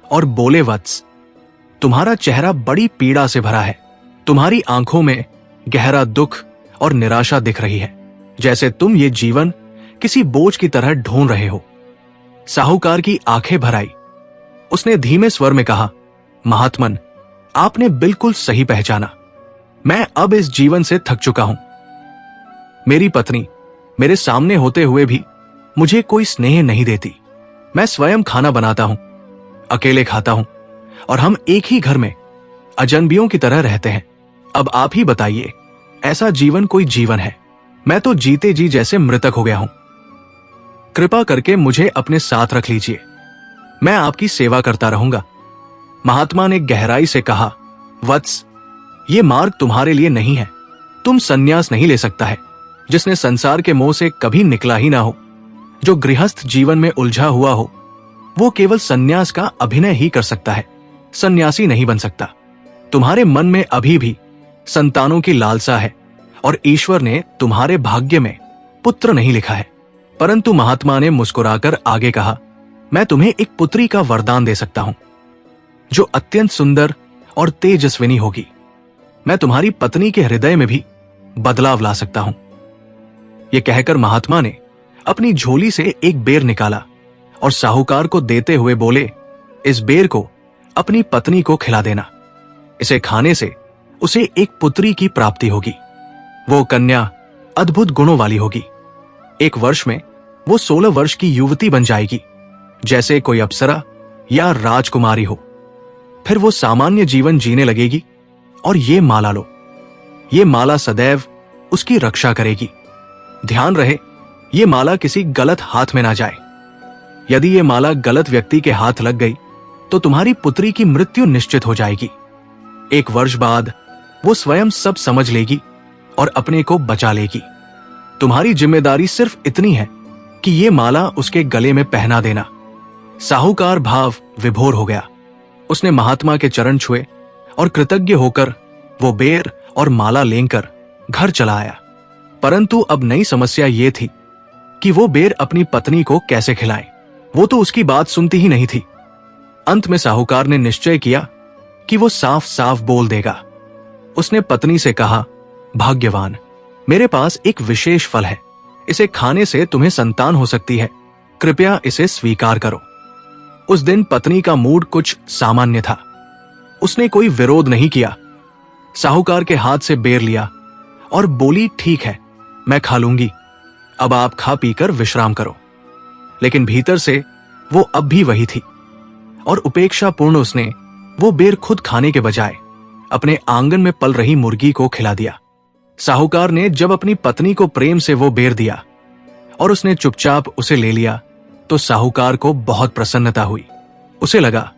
और बोले, वत्स, तुम्हारा चेहरा बड़ी पीड़ा से भरा है। तुम्हारी आंखों में गहरा दुख और निराशा दिख रही है, जैसे तुम ये जीवन किसी बोझ की तरह ढूंढ रहे हो। साहूकार की आंखें भर आई। उसने धीमे स्वर में कहा, महात्मन, आपने बिल्कुल सही पहचाना। मैं अब इस जीवन से थक चुका हूं। मेरी पत्नी मेरे सामने होते हुए भी मुझे कोई स्नेह नहीं देती। मैं स्वयं खाना बनाता हूं, अकेले खाता हूं और हम एक ही घर में अजनबियों की तरह रहते हैं। अब आप ही बताइए, ऐसा जीवन कोई जीवन है? मैं तो जीते जी जैसे मृतक हो गया हूं। कृपा करके मुझे अपने साथ रख लीजिए, मैं आपकी सेवा करता रहूंगा। महात्मा ने गहराई से कहा, वत्स, ये मार्ग तुम्हारे लिए नहीं है। तुम संन्यास नहीं ले सकता है। जिसने संसार के मोह से कभी निकला ही ना हो, जो गृहस्थ जीवन में उलझा हुआ हो, वो केवल संन्यास का अभिनय ही कर सकता है, सन्यासी नहीं बन सकता। तुम्हारे मन में अभी भी संतानों की लालसा है और ईश्वर ने तुम्हारे भाग्य में पुत्र नहीं लिखा है। परंतु महात्मा ने मुस्कुराकर आगे कहा, मैं तुम्हें एक पुत्री का वरदान दे सकता हूं, जो अत्यंत सुंदर और तेजस्विनी होगी। मैं तुम्हारी पत्नी के हृदय में भी बदलाव ला सकता हूं। यह कहकर महात्मा ने अपनी झोली से एक बेर निकाला और साहूकार को देते हुए बोले, इस बेर को अपनी पत्नी को खिला देना। इसे खाने से उसे एक पुत्री की प्राप्ति होगी। वो कन्या अद्भुत गुणों वाली होगी। 1 वर्ष में वो 16 वर्ष की युवती बन जाएगी, जैसे कोई अप्सरा या राजकुमारी हो। फिर वो सामान्य जीवन जीने लगेगी। और ये माला लो, ये माला सदैव उसकी रक्षा करेगी। ध्यान रहे, ये माला किसी गलत हाथ में ना जाए। यदि ये माला गलत व्यक्ति के हाथ लग गई तो तुम्हारी पुत्री की मृत्यु निश्चित हो जाएगी। 1 वर्ष बाद वो स्वयं सब समझ लेगी और अपने को बचा लेगी। तुम्हारी जिम्मेदारी सिर्फ इतनी है कि ये माला उसके गले में पहना देना। साहूकार भाव विभोर हो गया। उसने महात्मा के चरण छुए और कृतज्ञ होकर वो बेर और माला लेकर घर चला आया। परंतु अब नई समस्या ये थी कि वो बेर अपनी पत्नी को कैसे खिलाए। वो तो उसकी बात सुनती ही नहीं थी। अंत में साहूकार ने निश्चय किया कि वो साफ साफ बोल देगा। उसने पत्नी से कहा, भाग्यवान, मेरे पास एक विशेष फल है। इसे खाने से तुम्हें संतान हो सकती है। कृपया इसे स्वीकार करो। उस दिन पत्नी का मूड कुछ सामान्य था। उसने कोई विरोध नहीं किया। साहूकार के हाथ से बेर लिया और बोली, ठीक है, मैं खा लूंगी। अब आप खा पीकर विश्राम करो। लेकिन भीतर से वो अब भी वही थी और उपेक्षापूर्ण उसने वो बेर खुद खाने के बजाय अपने आंगन में पल रही मुर्गी को खिला दिया। साहूकार ने जब अपनी पत्नी को प्रेम से वो बेर दिया और उसने चुपचाप उसे ले लिया तो साहूकार को बहुत प्रसन्नता हुई। उसे लगा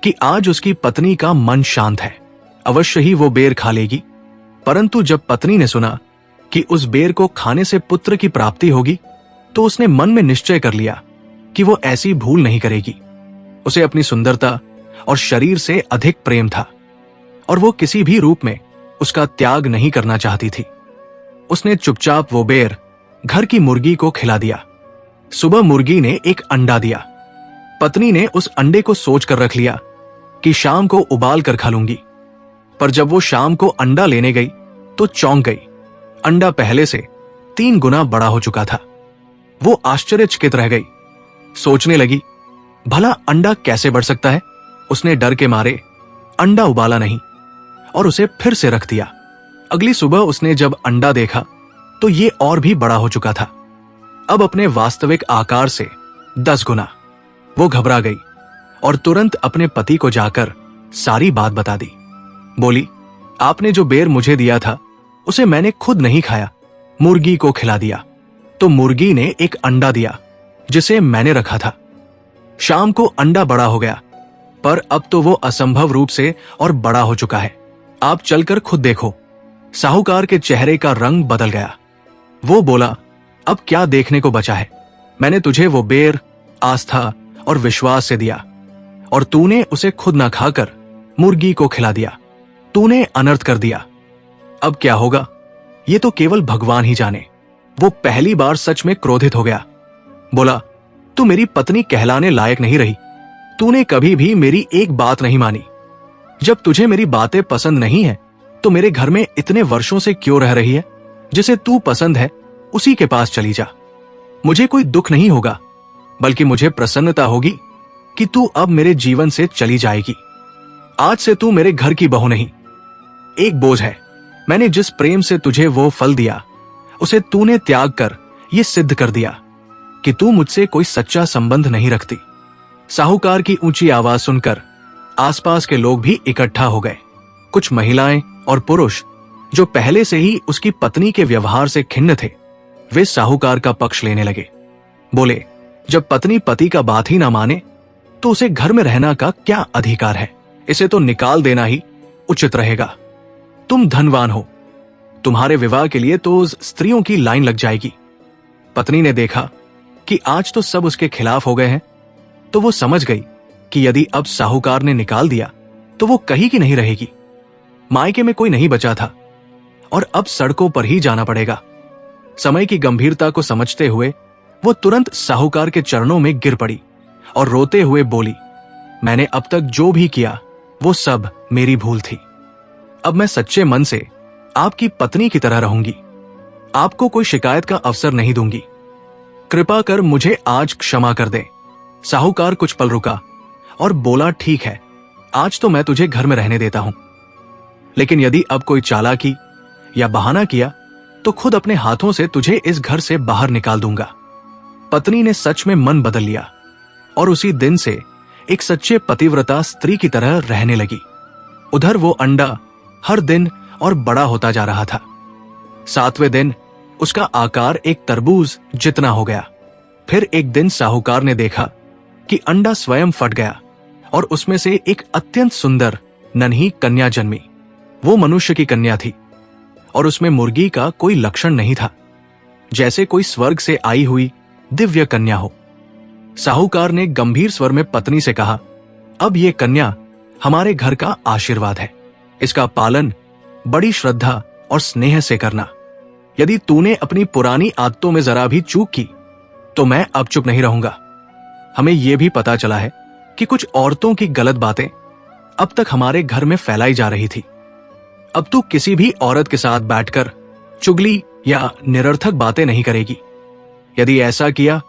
कि आज उसकी पत्नी का मन शांत है, अवश्य ही वो बेर खा लेगी। परंतु जब पत्नी ने सुना कि उस बेर को खाने से पुत्र की प्राप्ति होगी तो उसने मन में निश्चय कर लिया कि वो ऐसी भूल नहीं करेगी। उसे अपनी सुंदरता और शरीर से अधिक प्रेम था और वो किसी भी रूप में उसका त्याग नहीं करना चाहती थी। उसने चुपचाप वो बेर घर की मुर्गी को खिला दिया। सुबह मुर्गी ने एक अंडा दिया। पत्नी ने उस अंडे को सोच कर रख लिया कि शाम को उबाल कर खा लूंगी। पर जब वो शाम को अंडा लेने गई तो चौंक गई। अंडा पहले से 3 गुना बड़ा हो चुका था। वो आश्चर्यचकित रह गई। सोचने लगी, भला अंडा कैसे बढ़ सकता है। उसने डर के मारे अंडा उबाला नहीं और उसे फिर से रख दिया। अगली सुबह उसने जब अंडा देखा तो ये और भी बड़ा हो चुका था, अब अपने वास्तविक आकार से 10 गुना। वो घबरा गई और तुरंत अपने पति को जाकर सारी बात बता दी। बोली, आपने जो बेर मुझे दिया था उसे मैंने खुद नहीं खाया, मुर्गी को खिला दिया। तो मुर्गी ने एक अंडा दिया जिसे मैंने रखा था। शाम को अंडा बड़ा हो गया, पर अब तो वो असंभव रूप से और बड़ा हो चुका है। आप चलकर खुद देखो। साहूकार के चेहरे का रंग बदल गया। वो बोला, अब क्या देखने को बचा है। मैंने तुझे वो बेर आस्था और विश्वास से दिया और तूने उसे खुद ना खाकर मुर्गी को खिला दिया। तूने अनर्थ कर दिया। अब क्या होगा ये तो केवल भगवान ही जाने। वो पहली बार सच में क्रोधित हो गया। बोला, तू मेरी पत्नी कहलाने लायक नहीं रही। तूने कभी भी मेरी एक बात नहीं मानी। जब तुझे मेरी बातें पसंद नहीं है तो मेरे घर में इतने वर्षों से क्यों रह रही है। जिसे तू पसंद है उसी के पास चली जा। मुझे कोई दुख नहीं होगा, बल्कि मुझे प्रसन्नता होगी कि तू अब मेरे जीवन से चली जाएगी। आज से तू मेरे घर की बहू नहीं, एक बोझ है। मैंने जिस प्रेम से तुझे वो फल दिया उसे तूने त्याग कर ये सिद्ध कर दिया कि तू मुझसे कोई सच्चा संबंध नहीं रखती। साहूकार की ऊंची आवाज सुनकर आसपास के लोग भी इकट्ठा हो गए। कुछ महिलाएं और पुरुष जो पहले से ही उसकी पत्नी के व्यवहार से खिन्न थे, वे साहूकार का पक्ष लेने लगे। बोले, जब पत्नी पति का बात ही ना माने तो उसे घर में रहना का क्या अधिकार है। इसे तो निकाल देना ही उचित रहेगा। तुम धनवान हो, तुम्हारे विवाह के लिए तो स्त्रियों की लाइन लग जाएगी। पत्नी ने देखा कि आज तो सब उसके खिलाफ हो गए हैं, तो वो समझ गई कि यदि अब साहूकार ने निकाल दिया तो वो कहीं की नहीं रहेगी। मायके में कोई नहीं बचा था और अब सड़कों पर ही जाना पड़ेगा। समय की गंभीरता को समझते हुए वो तुरंत साहूकार के चरणों में गिर पड़ी और रोते हुए बोली, मैंने अब तक जो भी किया वो सब मेरी भूल थी। अब मैं सच्चे मन से आपकी पत्नी की तरह रहूंगी। आपको कोई शिकायत का अवसर नहीं दूंगी। कृपा कर मुझे आज क्षमा कर दे। साहूकार कुछ पल रुका और बोला, ठीक है, आज तो मैं तुझे घर में रहने देता हूं, लेकिन यदि अब कोई चालाकी या बहाना किया तो खुद अपने हाथों से तुझे इस घर से बाहर निकाल दूंगा। पत्नी ने सच में मन बदल लिया और उसी दिन से एक सच्चे पतिव्रता स्त्री की तरह रहने लगी। उधर वो अंडा हर दिन और बड़ा होता जा रहा था। 7वें दिन उसका आकार एक तरबूज जितना हो गया। फिर एक दिन साहूकार ने देखा कि अंडा स्वयं फट गया और उसमें से एक अत्यंत सुंदर नन्ही कन्या जन्मी। वो मनुष्य की कन्या थी और उसमें मुर्गी का कोई लक्षण नहीं था, जैसे कोई स्वर्ग से आई हुई दिव्य कन्या हो। साहूकार ने गंभीर स्वर में पत्नी से कहा, अब ये कन्या हमारे घर का आशीर्वाद है। इसका पालन बड़ी श्रद्धा और स्नेह से करना। यदि तूने अपनी पुरानी आदतों में जरा भी चूक की तो मैं अब चुप नहीं रहूंगा। हमें यह भी पता चला है कि कुछ औरतों की गलत बातें अब तक हमारे घर में फैलाई जा रही थी। अब तू किसी भी औरत के साथ बैठकर चुगली या निरर्थक बातें नहीं करेगी। यदि ऐसा किया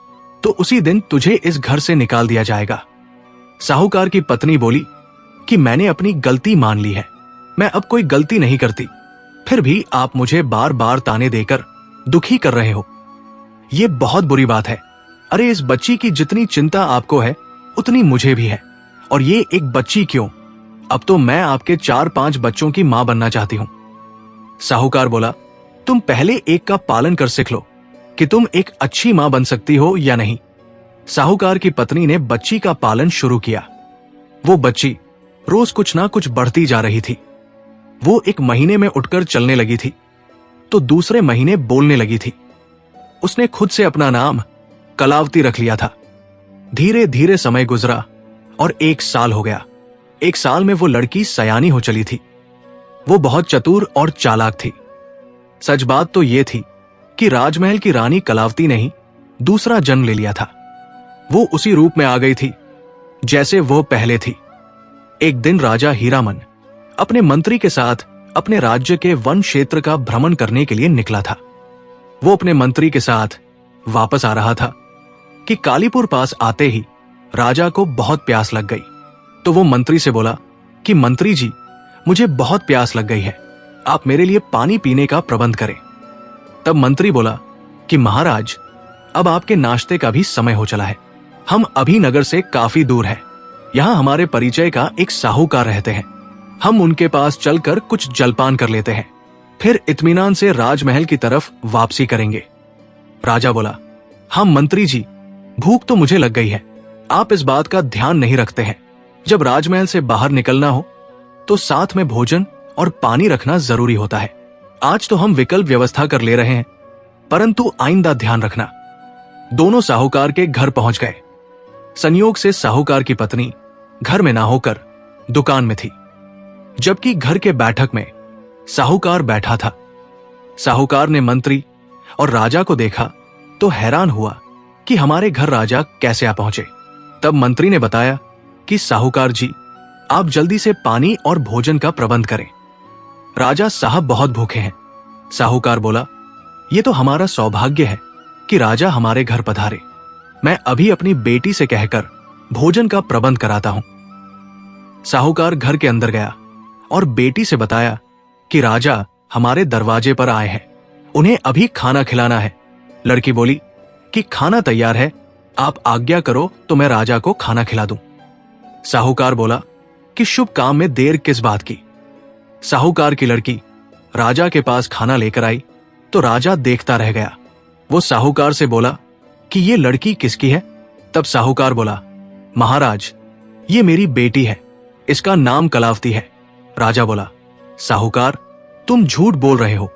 तो उसी दिन तुझे इस घर से निकाल दिया जाएगा। साहूकार की पत्नी बोली कि मैंने अपनी गलती मान ली है, मैं अब कोई गलती नहीं करती, फिर भी आप मुझे बार बार ताने देकर दुखी कर रहे हो। ये बहुत बुरी बात है। अरे इस बच्ची की जितनी चिंता आपको है उतनी मुझे भी है। और ये एक बच्ची क्यों, अब तो मैं आपके 4-5 बच्चों की मां बनना चाहती हूं। साहूकार बोला, तुम पहले एक का पालन कर सीख लो कि तुम एक अच्छी मां बन सकती हो या नहीं। साहूकार की पत्नी ने बच्ची का पालन शुरू किया। वो बच्ची रोज कुछ ना कुछ बढ़ती जा रही थी। वो एक महीने में उठकर चलने लगी थी, तो दूसरे महीने बोलने लगी थी। उसने खुद से अपना नाम कलावती रख लिया था। धीरे धीरे समय गुजरा और 1 साल हो गया। 1 साल में वो लड़की सयानी हो चली थी। वो बहुत चतुर और चालाक थी। सच बात तो ये थी कि राजमहल की रानी कलावती ने ही दूसरा जन्म ले लिया था। वो उसी रूप में आ गई थी जैसे वो पहले थी। एक दिन राजा हीरामन अपने मंत्री के साथ अपने राज्य के वन क्षेत्र का भ्रमण करने के लिए निकला था। वो अपने मंत्री के साथ वापस आ रहा था कि कालीपुर पास आते ही राजा को बहुत प्यास लग गई। तो वो मंत्री से बोला कि मंत्री जी, मुझे बहुत प्यास लग गई है, आप मेरे लिए पानी पीने का प्रबंध करें। तब मंत्री बोला कि महाराज, अब आपके नाश्ते का भी समय हो चला है। हम अभी नगर से काफी दूर हैं। यहाँ हमारे परिचय का एक साहूकार रहते हैं। हम उनके पास चलकर कुछ जलपान कर लेते हैं, फिर इत्मीनान से राजमहल की तरफ वापसी करेंगे। राजा बोला, हाँ मंत्री जी, भूख तो मुझे लग गई है। आप इस बात का ध्यान नहीं रखते हैं, जब राजमहल से बाहर निकलना हो तो साथ में भोजन और पानी रखना जरूरी होता है। आज तो हम विकल्प व्यवस्था कर ले रहे हैं, परंतु आइंदा ध्यान रखना। दोनों साहूकार के घर पहुंच गए। संयोग से साहूकार की पत्नी घर में ना होकर दुकान में थी, जबकि घर के बैठक में साहूकार बैठा था। साहूकार ने मंत्री और राजा को देखा तो हैरान हुआ कि हमारे घर राजा कैसे आ पहुंचे। तब मंत्री ने बताया कि साहूकार जी, आप जल्दी से पानी और भोजन का प्रबंध करें। राजा साहब बहुत भूखे हैं। साहूकार बोला, ये तो हमारा सौभाग्य है कि राजा हमारे घर पधारे। मैं अभी अपनी बेटी से कहकर भोजन का प्रबंध कराता हूं। साहूकार घर के अंदर गया और बेटी से बताया कि राजा हमारे दरवाजे पर आए हैं, उन्हें अभी खाना खिलाना है। लड़की बोली कि खाना तैयार है, आप आज्ञा करो तो मैं राजा को खाना खिला दूं। साहूकार बोला कि शुभ काम में देर किस बात की। साहूकार की लड़की राजा के पास खाना लेकर आई तो राजा देखता रह गया। वो साहूकार से बोला कि ये लड़की किसकी है? तब साहूकार बोला, महाराज, ये मेरी बेटी है, इसका नाम कलावती है। राजा बोला, साहूकार, तुम झूठ बोल रहे हो।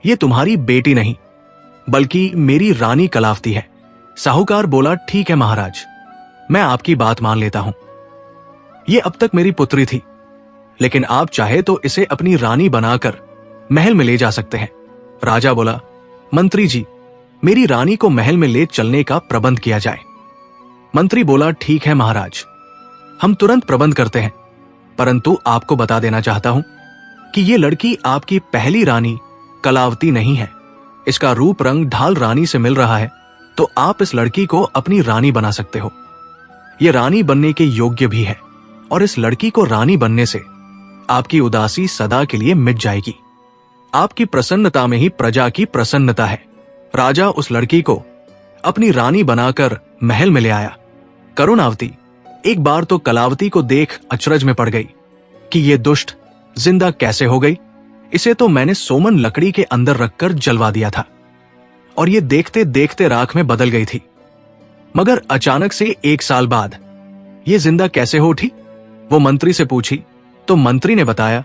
ये तुम्हारी बेटी नहीं बल्कि मेरी रानी कलावती है। साहूकार बोला, ठीक है महाराज, मैं आपकी बात मान लेता हूं। ये अब तक मेरी पुत्री थी, लेकिन आप चाहे तो इसे अपनी रानी बनाकर महल में ले जा सकते हैं। राजा बोला, मंत्री जी, मेरी रानी को महल में ले चलने का प्रबंध किया जाए। मंत्री बोला, ठीक है महाराज, हम तुरंत प्रबंध करते हैं, परंतु आपको बता देना चाहता हूं कि ये लड़की आपकी पहली रानी कलावती नहीं है। इसका रूप रंग ढाल रानी से मिल रहा है, तो आप इस लड़की को अपनी रानी बना सकते हो। ये रानी बनने के योग्य भी है, और इस लड़की को रानी बनने से आपकी उदासी सदा के लिए मिट जाएगी। आपकी प्रसन्नता में ही प्रजा की प्रसन्नता है। राजा उस लड़की को अपनी रानी बनाकर महल में ले आया। करुणावती एक बार तो कलावती को देख अचरज में पड़ गई कि ये दुष्ट जिंदा कैसे हो गई। इसे तो मैंने सोमन लकड़ी के अंदर रखकर जलवा दिया था, और ये देखते देखते राख में बदल गई थी। मगर अचानक से 1 साल बाद ये जिंदा कैसे हो उठी? वो मंत्री से पूछी तो मंत्री ने बताया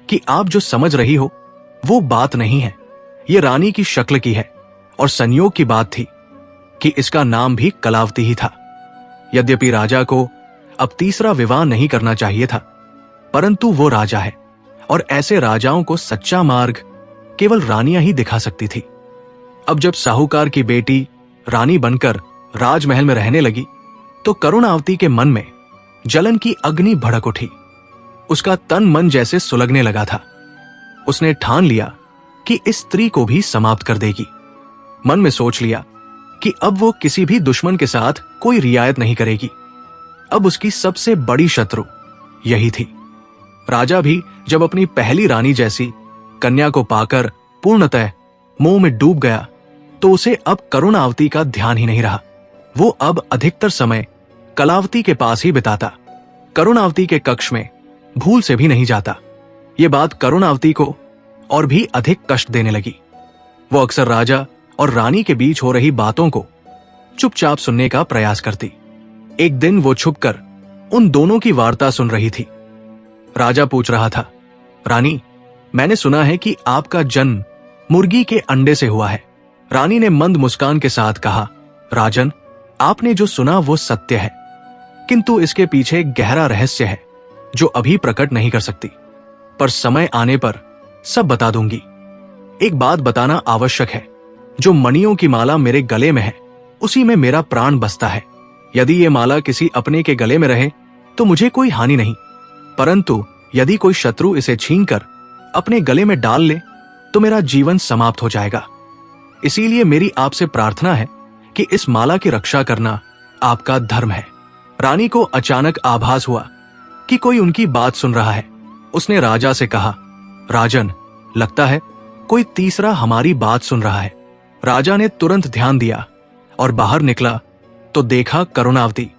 कि आप जो समझ रही हो वो बात नहीं है। ये रानी की शक्ल की है, और संयोग की बात थी कि इसका नाम भी कलावती ही था। यद्यपि राजा को अब तीसरा विवाह नहीं करना चाहिए था, परंतु वो राजा है, और ऐसे राजाओं को सच्चा मार्ग केवल रानियां ही दिखा सकती थी। अब जब साहूकार की बेटी रानी बनकर राजमहल में रहने लगी तो करुणावती के मन में जलन की अग्नि भड़क उठी। उसका तन मन जैसे सुलगने लगा था। उसने ठान लिया कि इस स्त्री को भी समाप्त कर देगी। मन में सोच लिया कि अब वो किसी भी दुश्मन के साथ कोई रियायत नहीं करेगी। अब उसकी सबसे बड़ी शत्रु यही थी। राजा भी जब अपनी पहली रानी जैसी कन्या को पाकर पूर्णतः मोह में डूब गया तो उसे अब करुणावती का ध्यान ही नहीं रहा। वो अब अधिकतर समय कलावती के पास ही बिताता। करुणावती के कक्ष में भूल से भी नहीं जाता। ये बात करुणावती को और भी अधिक कष्ट देने लगी। वो अक्सर राजा और रानी के बीच हो रही बातों को चुपचाप सुनने का प्रयास करती। एक दिन वो छुपकर उन दोनों की वार्ता सुन रही थी। राजा पूछ रहा था, रानी, मैंने सुना है कि आपका जन्म मुर्गी के अंडे से हुआ है। रानी ने मंद मुस्कान के साथ कहा, राजन, आपने जो सुना वो सत्य है, किंतु इसके पीछे एक गहरा रहस्य है जो अभी प्रकट नहीं कर सकती, पर समय आने पर सब बता दूंगी। एक बात बताना आवश्यक है, जो मणियों की माला मेरे गले में है उसी में मेरा प्राण बसता है। यदि ये माला किसी अपने के गले में रहे तो मुझे कोई हानि नहीं, परंतु यदि कोई शत्रु इसे छीनकर अपने गले में डाल ले तो मेरा जीवन समाप्त हो जाएगा। इसीलिए मेरी आपसे प्रार्थना है कि इस माला की रक्षा करना आपका धर्म है। रानी को अचानक आभास हुआ कि कोई उनकी बात सुन रहा है। उसने राजा से कहा, राजन, लगता है कोई तीसरा हमारी बात सुन रहा है। राजा ने तुरंत ध्यान दिया और बाहर निकला तो देखा करुणावती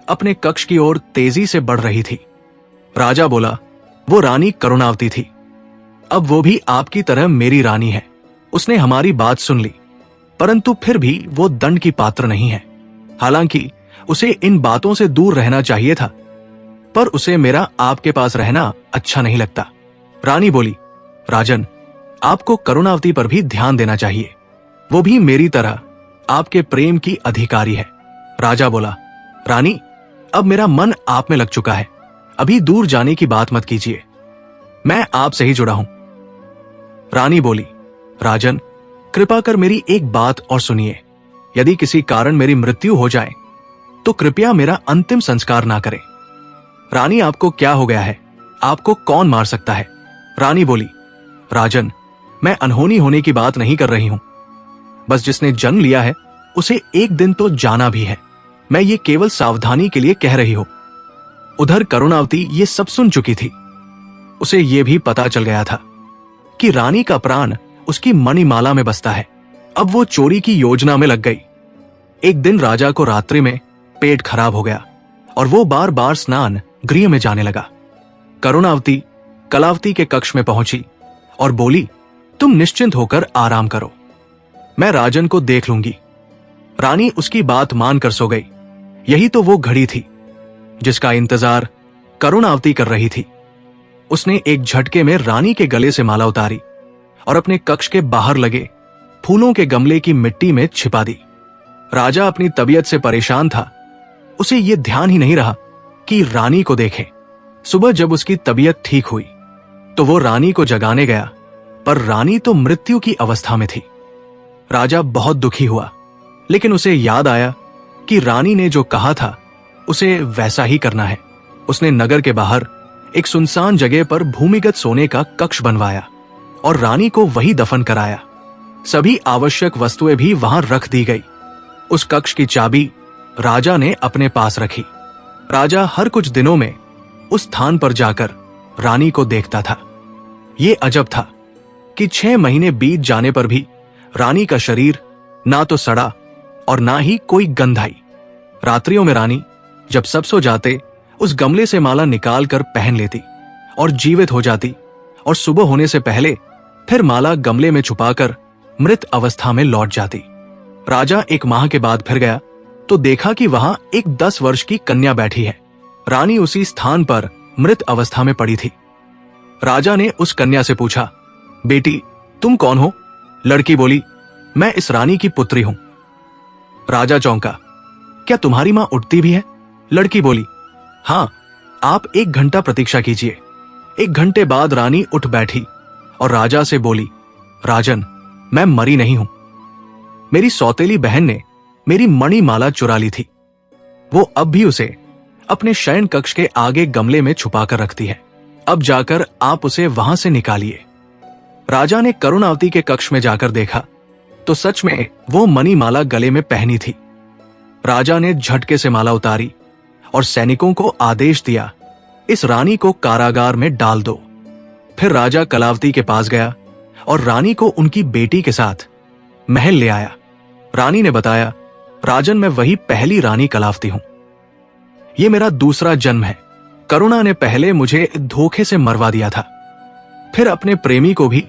अपने कक्ष की ओर तेजी से बढ़ रही थी। राजा बोला, वो रानी करुणावती थी, अब वो भी आपकी तरह मेरी रानी है। उसने हमारी बात सुन ली, परंतु फिर भी वो दंड की पात्र नहीं है। हालांकि उसे इन बातों से दूर रहना चाहिए था, पर उसे मेरा आपके पास रहना अच्छा नहीं लगता। रानी बोली, राजन, आपको करुणावती पर भी ध्यान देना चाहिए, वो भी मेरी तरह आपके प्रेम की अधिकारी है। राजा बोला, रानी, अब मेरा मन आप में लग चुका है, अभी दूर जाने की बात मत कीजिए, मैं आपसे ही जुड़ा हूं। रानी बोली, राजन, कृपा कर मेरी एक बात और सुनिए। यदि किसी कारण मेरी मृत्यु हो जाए तो कृपया मेरा अंतिम संस्कार ना करें। रानी, आपको क्या हो गया है? आपको कौन मार सकता है? रानी बोली, राजन, मैं अनहोनी होने की बात नहीं कर रही हूं, बस जिसने जन्म लिया है उसे एक दिन तो जाना भी है। मैं ये केवल सावधानी के लिए कह रही हूं। उधर करुणावती ये सब सुन चुकी थी। उसे यह भी पता चल गया था कि रानी का प्राण उसकी मणिमाला में बसता है। अब वो चोरी की योजना में लग गई। एक दिन राजा को रात्रि में पेट खराब हो गया और वो बार बार स्नान गृह में जाने लगा। करुणावती कलावती के कक्ष में पहुंची और बोली, तुम निश्चिंत होकर आराम करो, मैं राजन को देख लूंगी। रानी उसकी बात मानकर सो गई। यही तो वो घड़ी थी जिसका इंतजार करुणावती कर रही थी। उसने एक झटके में रानी के गले से माला उतारी और अपने कक्ष के बाहर लगे फूलों के गमले की मिट्टी में छिपा दी। राजा अपनी तबीयत से परेशान था। उसे यह ध्यान ही नहीं रहा कि रानी को देखे। सुबह जब उसकी तबीयत ठीक हुई तो वो रानी को जगाने गया, पर रानी तो मृत्यु की अवस्था में थी। राजा बहुत दुखी हुआ, लेकिन उसे याद आया कि रानी ने जो कहा था उसे वैसा ही करना है। उसने नगर के बाहर एक सुनसान जगह पर भूमिगत सोने का कक्ष बनवाया और रानी को वही दफन कराया। सभी आवश्यक वस्तुएं भी वहां रख दी गई। उस कक्ष की चाबी राजा ने अपने पास रखी। राजा हर कुछ दिनों में उस स्थान पर जाकर रानी को देखता था। ये अजब था कि 6 महीने बीत जाने पर भी रानी का शरीर ना तो सड़ा और ना ही कोई गंध आई। रात्रियों में रानी जब सब सो जाते उस गमले से माला निकालकर पहन लेती और जीवित हो जाती, और सुबह होने से पहले फिर माला गमले में छुपाकर मृत अवस्था में लौट जाती। राजा 1 माह के बाद फिर गया तो देखा कि वहां एक 10 वर्ष की कन्या बैठी है। रानी उसी स्थान पर मृत अवस्था में पड़ी थी। राजा ने उस कन्या से पूछा, बेटी, तुम कौन हो? लड़की बोली, मैं इस रानी की पुत्री हूं। राजा चौंका, क्या तुम्हारी मां उठती भी है? लड़की बोली, हां, आप 1 घंटा प्रतीक्षा कीजिए। 1 घंटे बाद रानी उठ बैठी और राजा से बोली, राजन, मैं मरी नहीं हूं। मेरी सौतेली बहन ने मेरी मणिमाला चुरा ली थी। वो अब भी उसे अपने शयन कक्ष के आगे गमले में छुपाकर रखती है। अब जाकर आप उसे वहां से निकालिए। राजा ने करुणावती के कक्ष में जाकर देखा तो सच में वो मणिमाला गले में पहनी थी। राजा ने झटके से माला उतारी और सैनिकों को आदेश दिया, इस रानी को कारागार में डाल दो। फिर राजा कलावती के पास गया और रानी को उनकी बेटी के साथ महल ले आया। रानी ने बताया, राजन, मैं वही पहली रानी कलावती हूं। ये मेरा दूसरा जन्म है। करुणा ने पहले मुझे धोखे से मरवा दिया था, फिर अपने प्रेमी को भी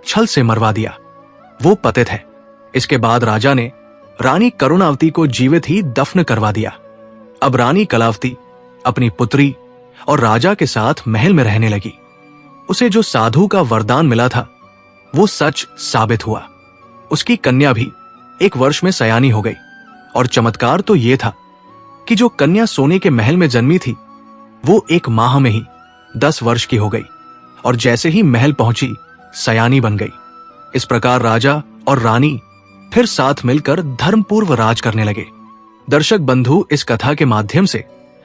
छल से मरवा दिया। वो पतित है। इसके बाद राजा ने रानी करुणावती को जीवित ही दफन करवा दिया। अब रानी कलावती अपनी पुत्री और राजा के साथ महल में रहने लगी। उसे जो साधु का वरदान मिला था वो सच साबित हुआ। उसकी कन्या भी 1 वर्ष में सयानी हो गई। और चमत्कार तो ये था कि जो कन्या सोने के महल में जन्मी थी वो 1 माह में ही 10 वर्ष की हो गई और जैसे ही महल पहुंची सयानी बन गई। इस प्रकार राजा और रानी फिर साथ मिलकर धर्मपूर्व राज करने लगे। दर्शक बंधु, इस कथा के माध्यम से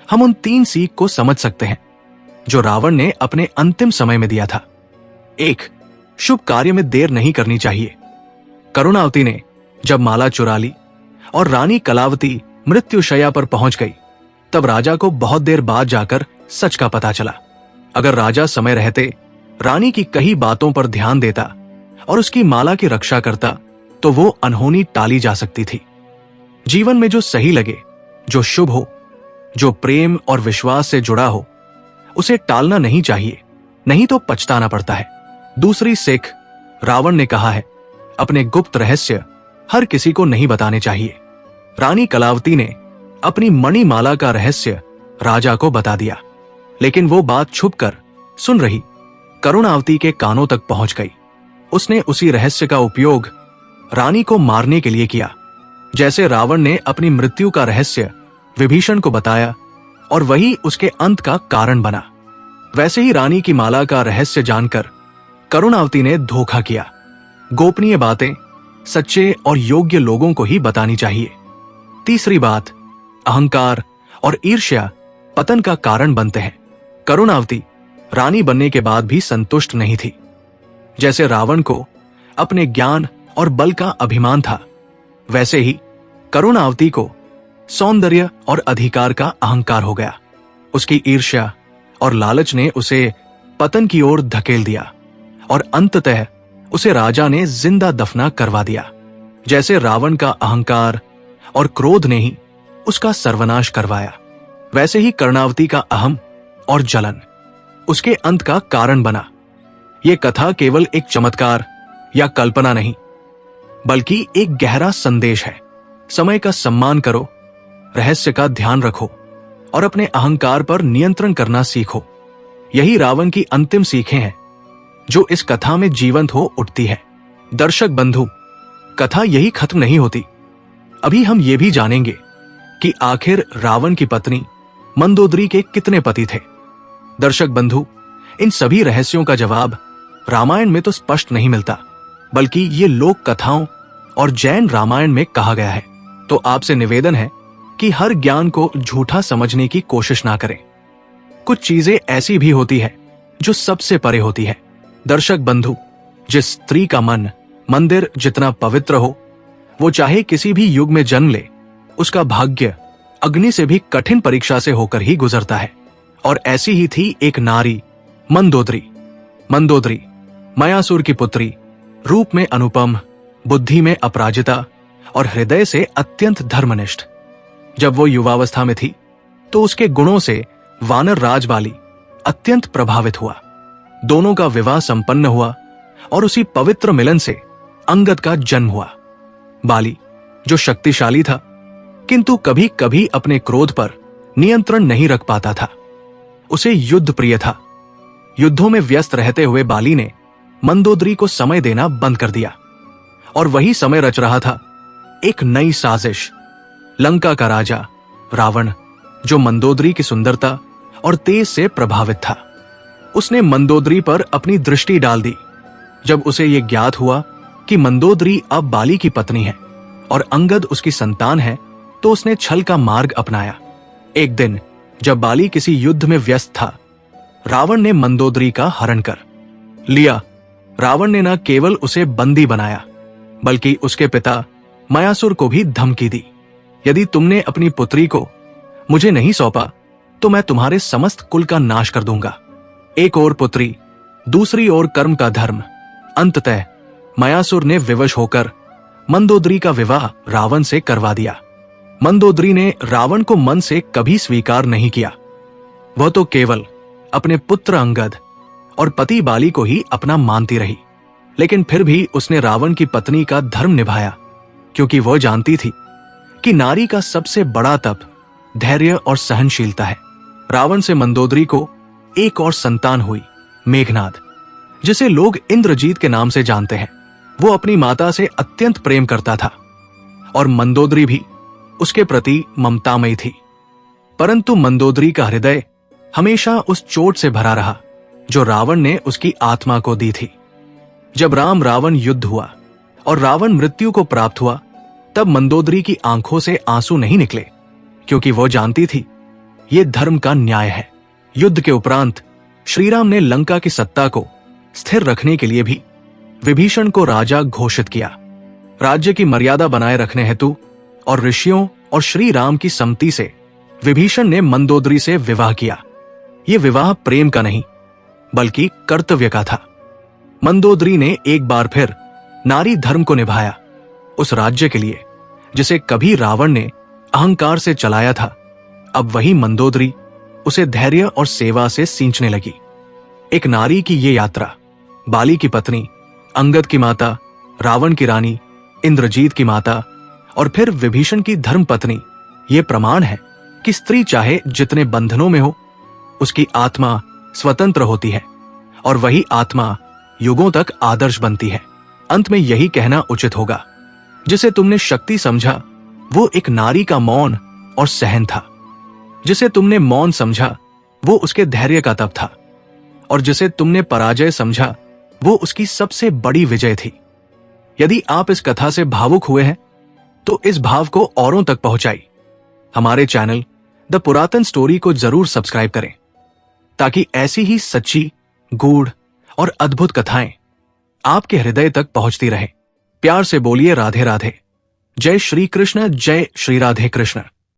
हम उन 3 सीख को समझ सकते हैं जो रावण ने अपने अंतिम समय में दिया था। 1. शुभ कार्य में देर नहीं करनी चाहिए। करुणावती ने जब माला चुरा ली और रानी कलावती मृत्युशैया पर पहुंच गई, तब राजा को बहुत देर बाद जाकर सच का पता चला। अगर राजा समय रहते रानी की कही बातों पर ध्यान देता और उसकी माला की रक्षा करता तो वो अनहोनी टाली जा सकती थी। जीवन में जो सही लगे, जो शुभ हो, जो प्रेम और विश्वास से जुड़ा हो, उसे टालना नहीं चाहिए, नहीं तो पछताना पड़ता है। दूसरी सीख, रावण ने कहा है अपने गुप्त रहस्य हर किसी को नहीं बताने चाहिए। रानी कलावती ने अपनी मणिमाला का रहस्य राजा को बता दिया, लेकिन वो बात छुपकर सुन रही करुणावती के कानों तक पहुंच गई। उसने उसी रहस्य का उपयोग रानी को मारने के लिए किया। जैसे रावण ने अपनी मृत्यु का रहस्य विभीषण को बताया और वही उसके अंत का कारण बना, वैसे ही रानी की माला का रहस्य जानकर करुणावती ने धोखा किया। गोपनीय बातें सच्चे और योग्य लोगों को ही बतानी चाहिए। तीसरी बात, अहंकार और ईर्ष्या पतन का कारण बनते हैं। करुणावती रानी बनने के बाद भी संतुष्ट नहीं थी। जैसे रावण को अपने ज्ञान और बल का अभिमान था, वैसे ही करुणावती को सौंदर्य और अधिकार का अहंकार हो गया। उसकी ईर्ष्या और लालच ने उसे पतन की ओर धकेल दिया और अंततः उसे राजा ने जिंदा दफना करवा दिया। जैसे रावण का अहंकार और क्रोध ने ही उसका सर्वनाश करवाया, वैसे ही कर्णावती का अहम और जलन उसके अंत का कारण बना। यह कथा केवल एक चमत्कार या कल्पना नहीं, बल्कि एक गहरा संदेश है। समय का सम्मान करो, रहस्य का ध्यान रखो और अपने अहंकार पर नियंत्रण करना सीखो। यही रावण की अंतिम सीखें हैं जो इस कथा में जीवंत हो उठती है। दर्शक बंधु, कथा यही खत्म नहीं होती। अभी हम ये भी जानेंगे कि आखिर रावण की पत्नी मंदोदरी के कितने पति थे। दर्शक बंधु, इन सभी रहस्यों का जवाब रामायण में तो स्पष्ट नहीं मिलता, बल्कि ये लोक कथाओं और जैन रामायण में कहा गया है। तो आपसे निवेदन है कि हर ज्ञान को झूठा समझने की कोशिश ना करें। कुछ चीजें ऐसी भी होती है जो सबसे परे होती है। दर्शक बंधु, जिस स्त्री का मन मंदिर जितना पवित्र हो, वो चाहे किसी भी युग में जन्म ले, उसका भाग्य अग्नि से भी कठिन परीक्षा से होकर ही गुजरता है। और ऐसी ही थी एक नारी, मंदोदरी। मंदोदरी मयासुर की पुत्री, रूप में अनुपम, बुद्धि में अपराजिता और हृदय से अत्यंत धर्मनिष्ठ। जब वो युवावस्था में थी तो उसके गुणों से वानर राज बाली अत्यंत प्रभावित हुआ। दोनों का विवाह संपन्न हुआ और उसी पवित्र मिलन से अंगद का जन्म हुआ। बाली जो शक्तिशाली था, किंतु कभी कभी अपने क्रोध पर नियंत्रण नहीं रख पाता था। उसे युद्ध प्रिय था। युद्धों में व्यस्त रहते हुए बाली ने मंदोदरी को समय देना बंद कर दिया और वही समय रच रहा था एक नई साजिश। लंका का राजा रावण, जो मंदोदरी की सुंदरता और तेज से प्रभावित था, उसने मंदोदरी पर अपनी दृष्टि डाल दी। जब उसे यह ज्ञात हुआ कि मंदोदरी अब बाली की पत्नी है और अंगद उसकी संतान है, तो उसने छल का मार्ग अपनाया। एक दिन जब बाली किसी युद्ध में व्यस्त था, रावण ने मंदोदरी का हरण कर लिया। रावण ने न केवल उसे बंदी बनाया, बल्कि उसके पिता मयासुर को भी धमकी दी, यदि तुमने अपनी पुत्री को मुझे नहीं सौंपा तो मैं तुम्हारे समस्त कुल का नाश कर दूंगा। एक ओर पुत्री, दूसरी ओर कर्म का धर्म। अंततः मयासुर ने विवश होकर मंदोदरी का विवाह रावण से करवा दिया। मंदोदरी ने रावण को मन से कभी स्वीकार नहीं किया। वह तो केवल अपने पुत्र अंगद और पति बाली को ही अपना मानती रही, लेकिन फिर भी उसने रावण की पत्नी का धर्म निभाया, क्योंकि वह जानती थी कि नारी का सबसे बड़ा तप धैर्य और सहनशीलता है। रावण से मंदोदरी को एक और संतान हुई, मेघनाद, जिसे लोग इंद्रजीत के नाम से जानते हैं। वो अपनी माता से अत्यंत प्रेम करता था और मंदोदरी भी उसके प्रति ममतामयी थी। परंतु मंदोदरी का हृदय हमेशा उस चोट से भरा रहा जो रावण ने उसकी आत्मा को दी थी। जब राम रावण युद्ध हुआ और रावण मृत्यु को प्राप्त हुआ, तब मंदोदरी की आंखों से आंसू नहीं निकले, क्योंकि वो जानती थी ये धर्म का न्याय है। युद्ध के उपरांत श्रीराम ने लंका की सत्ता को स्थिर रखने के लिए भी विभीषण को राजा घोषित किया। राज्य की मर्यादा बनाए रखने हेतु और ऋषियों और श्री राम की सम्मति से विभीषण ने मंदोदरी से विवाह किया। यह विवाह प्रेम का नहीं बल्कि कर्तव्य का था। मंदोदरी ने एक बार फिर नारी धर्म को निभाया। उस राज्य के लिए जिसे कभी रावण ने अहंकार से चलाया था, अब वही मंदोदरी उसे धैर्य और सेवा से सींचने लगी। एक नारी की ये यात्रा बाली की पत्नी, अंगद की माता, रावण की रानी, इंद्रजीत की माता और फिर विभीषण की धर्म पत्नी, ये प्रमाण है कि स्त्री चाहे जितने बंधनों में हो, उसकी आत्मा स्वतंत्र होती है और वही आत्मा युगों तक आदर्श बनती है। अंत में यही कहना उचित होगा, जिसे तुमने शक्ति समझा वो एक नारी का मौन और सहन था। जिसे तुमने मौन समझा वो उसके धैर्य का तप था, और जिसे तुमने पराजय समझा वो उसकी सबसे बड़ी विजय थी। यदि आप इस कथा से भावुक हुए हैं तो इस भाव को औरों तक पहुंचाई। हमारे चैनल द पुरातन स्टोरी को जरूर सब्सक्राइब करें, ताकि ऐसी ही सच्ची, गूढ़ और अद्भुत कथाएं आपके हृदय तक पहुंचती रहें। प्यार से बोलिए राधे राधे। जय श्री कृष्ण, जय श्री राधे कृष्ण।